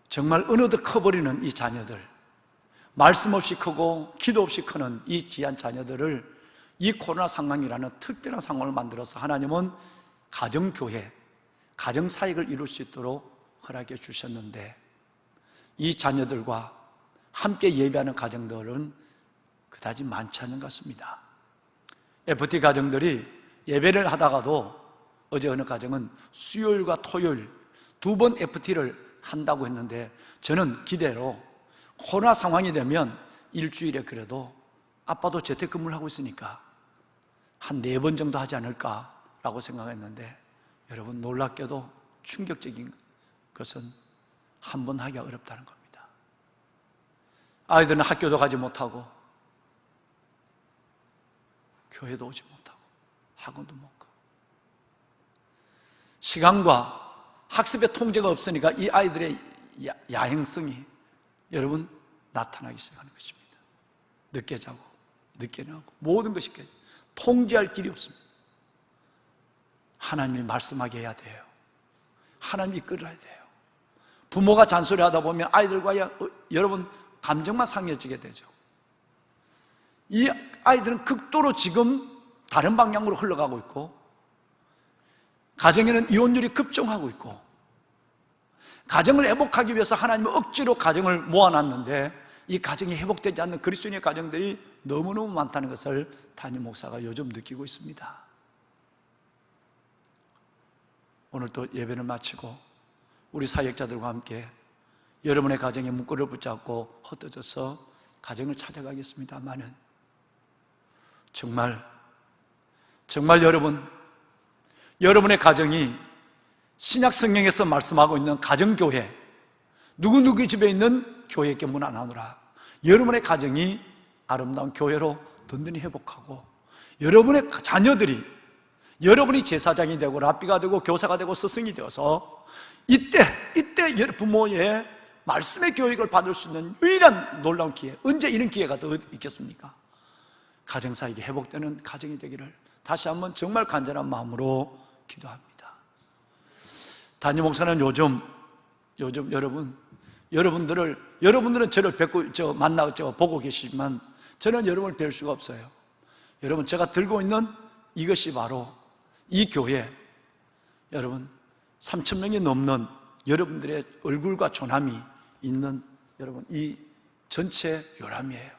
정말 어느덧 커버리는 이 자녀들, 말씀 없이 크고 기도 없이 크는 이 귀한 자녀들을 이 코로나 상황이라는 특별한 상황을 만들어서 하나님은 가정교회, 가정사역을 이룰 수 있도록 허락해 주셨는데, 이 자녀들과 함께 예배하는 가정들은 그다지 많지 않은 것 같습니다. FT 가정들이 예배를 하다가도 어제 어느 가정은 수요일과 토요일 2번 FT를 한다고 했는데, 저는 기대로 코로나 상황이 되면 일주일에 그래도 아빠도 재택근무를 하고 있으니까 한 4번 정도 하지 않을까라고 생각했는데, 여러분 놀랍게도 충격적인 것은 한 번 하기가 어렵다는 겁니다. 아이들은 학교도 가지 못하고 교회도 오지 못하고 학원도 못 가고, 시간과 학습의 통제가 없으니까 이 아이들의 야행성이 여러분 나타나기 시작하는 것입니다. 늦게 자고 늦게 나오고 모든 것이 통제할 길이 없습니다. 하나님이 말씀하게 해야 돼요. 하나님이 이끌어야 돼요. 부모가 잔소리하다 보면 아이들과 여러분 감정만 상해지게 되죠. 이 아이들은 극도로 지금 다른 방향으로 흘러가고 있고, 가정에는 이혼율이 급증하고 있고, 가정을 회복하기 위해서 하나님은 억지로 가정을 모아놨는데 이 가정이 회복되지 않는 그리스도인의 가정들이 너무너무 많다는 것을 담임 목사가 요즘 느끼고 있습니다. 오늘 또 예배를 마치고 우리 사역자들과 함께 여러분의 가정의 문구를 붙잡고 흩어져서 가정을 찾아가겠습니다만은, 정말 여러분의 가정이 신약 성경에서 말씀하고 있는 가정교회, 누구누구 집에 있는 교회께 문 안 하노라, 여러분의 가정이 아름다운 교회로 든든히 회복하고, 여러분의 자녀들이 여러분이 제사장이 되고 랍비가 되고 교사가 되고 스승이 되어서 이때 부모의 말씀의 교육을 받을 수 있는 유일한 놀라운 기회, 언제 이런 기회가 더 있겠습니까? 가정사역이 회복되는 가정이 되기를 다시 한번 정말 간절한 마음으로 기도합니다. 담임 목사는 요즘 여러분들은 저를 뵙고 만나고 보고 계시지만 저는 여러분을 뵐 수가 없어요. 여러분, 제가 들고 있는 이것이 바로 이 교회, 여러분 3,000명이 넘는 여러분들의 얼굴과 조남이 있는 여러분 이 전체 요람이에요.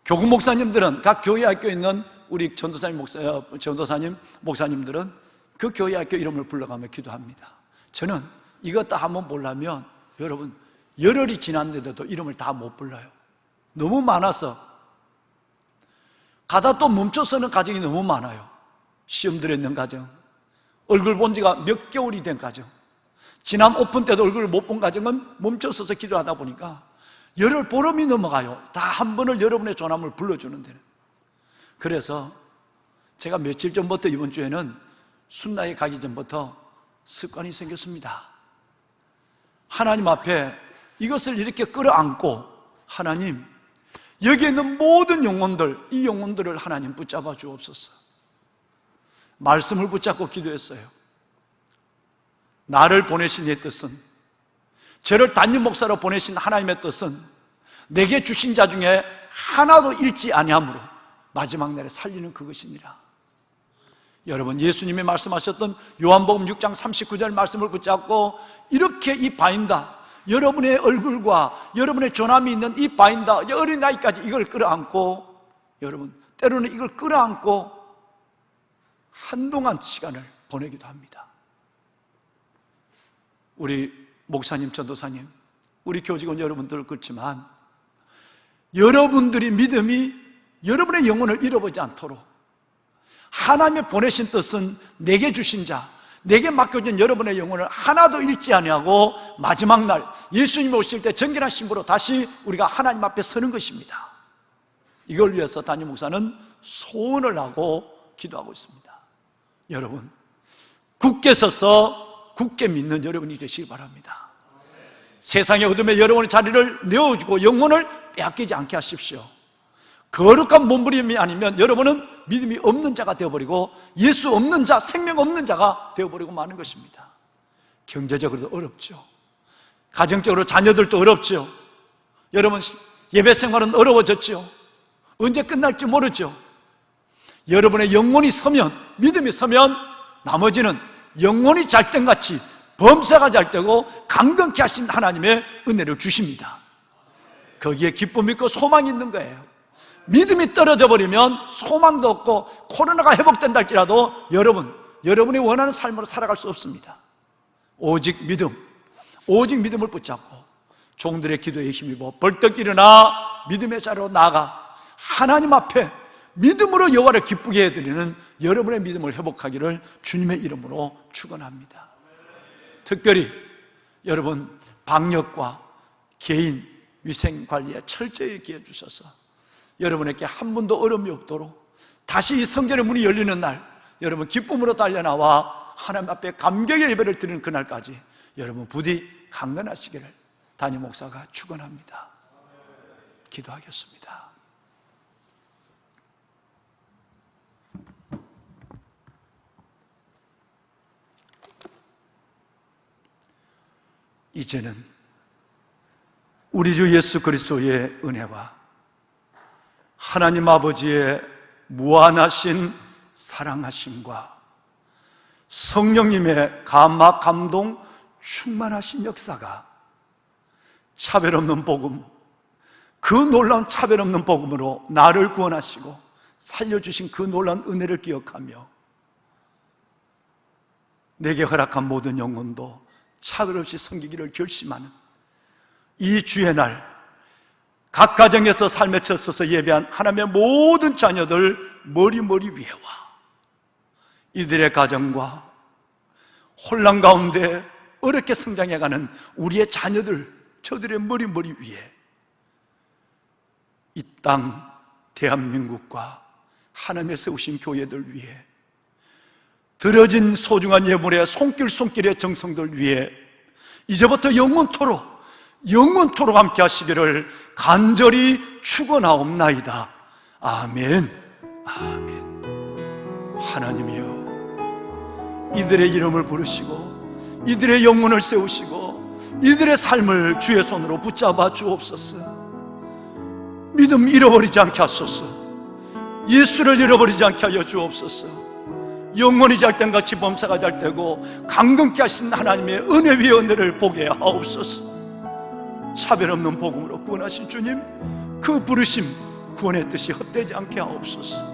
교구 목사님들은 각 교회 학교에 있는 우리 전도사님 목사님들은 그 교회 학교 이름을 불러가며 기도합니다. 저는 이것 다 한번 보려면 여러분 열흘이 지났는데도 이름을 다 못 불러요. 너무 많아서 가다 또 멈춰서는 가정이 너무 많아요. 시험 들었는 가정, 얼굴 본 지가 몇 개월이 된 가정, 지난 오픈 때도 얼굴을 못 본 가정은 멈춰서서 기도하다 보니까 열흘 보름이 넘어가요. 다 한 번을 여러분의 조남을 불러주는 데는. 그래서 제가 며칠 전부터 이번 주에는 순례에 가기 전부터 습관이 생겼습니다. 하나님 앞에 이것을 이렇게 끌어안고, 하나님 여기에 있는 모든 영혼들, 이 영혼들을 하나님 붙잡아 주옵소서. 말씀을 붙잡고 기도했어요. 나를 보내신 이 뜻은, 저를 담임 목사로 보내신 하나님의 뜻은 내게 주신 자 중에 하나도 잃지 아니하므로 마지막 날에 살리는 그것이니라. 여러분, 예수님이 말씀하셨던 요한복음 6장 39절 말씀을 붙잡고 이렇게 이 바인다, 여러분의 얼굴과 여러분의 조남이 있는 이 바인다, 어린아이까지 이걸 끌어안고, 여러분 때로는 이걸 끌어안고 한동안 시간을 보내기도 합니다. 우리 목사님, 전도사님, 우리 교직원 여러분들 그렇지만 여러분들이 믿음이 여러분의 영혼을 잃어버리지 않도록 하나님의 보내신 뜻은 내게 주신 자, 내게 맡겨진 여러분의 영혼을 하나도 잃지 아니하고 마지막 날 예수님이 오실 때 정결한 신부로 다시 우리가 하나님 앞에 서는 것입니다. 이걸 위해서 담임 목사는 소원을 하고 기도하고 있습니다. 여러분, 굳게 서서 굳게 믿는 여러분이 되시기 바랍니다. 세상의 어둠에 여러분의 자리를 내어주고 영혼을 빼앗기지 않게 하십시오. 거룩한 몸부림이 아니면 여러분은 믿음이 없는 자가 되어버리고 예수 없는 자, 생명 없는 자가 되어버리고 마는 것입니다. 경제적으로도 어렵죠. 가정적으로 자녀들도 어렵죠. 여러분 예배 생활은 어려워졌죠. 언제 끝날지 모르죠. 여러분의 영혼이 서면, 믿음이 서면 나머지는 영혼이 잘 땐 같이 범사가 잘 되고 강건케 하신 하나님의 은혜를 주십니다. 거기에 기쁨이 있고 소망이 있는 거예요. 믿음이 떨어져 버리면 소망도 없고 코로나가 회복된다 할지라도 여러분이 원하는 삶으로 살아갈 수 없습니다. 오직 믿음을 붙잡고 종들의 기도에 힘입어 벌떡 일어나 믿음의 자리로 나아가 하나님 앞에 믿음으로 여호와를 기쁘게 해드리는 여러분의 믿음을 회복하기를 주님의 이름으로 축원합니다. 특별히 여러분 방역과 개인 위생 관리에 철저히 기해 주셔서 여러분에게 한 번도 어려움이 없도록 다시 이 성전의 문이 열리는 날 여러분 기쁨으로 달려나와 하나님 앞에 감격의 예배를 드리는 그날까지 여러분 부디 강건하시기를 담임 목사가 축원합니다. 기도하겠습니다. 이제는 우리 주 예수 그리스도의 은혜와 하나님 아버지의 무한하신 사랑하심과 성령님의 감화 감동 충만하신 역사가 차별 없는 복음, 그 놀라운 차별 없는 복음으로 나를 구원하시고 살려주신 그 놀라운 은혜를 기억하며 내게 허락한 모든 영혼도 차별 없이 섬기기를 결심하는 이 주의 날 각 가정에서 삶의 첫 서서 예배한 하나님의 모든 자녀들 머리 위에와 이들의 가정과 혼란 가운데 어렵게 성장해가는 우리의 자녀들, 저들의 머리 위에 이 땅 대한민국과 하나님의 세우신 교회들 위에 들어진 소중한 예물의 손길의 정성들 위에 이제부터 영원토록 함께 하시기를 간절히 축원하옵나이다. 아멘. 아멘. 하나님이여 이들의 이름을 부르시고 이들의 영혼을 세우시고 이들의 삶을 주의 손으로 붙잡아 주옵소서. 믿음 잃어버리지 않게 하소서. 예수를 잃어버리지 않게 하여 주옵소서. 영혼이 잘 땐 같이 범사가 잘 되고 강건케 하신 하나님의 은혜 위에 은혜를 보게 하옵소서. 차별 없는 복음으로 구원하신 주님, 그 부르심 구원의 뜻이 헛되지 않게 하옵소서.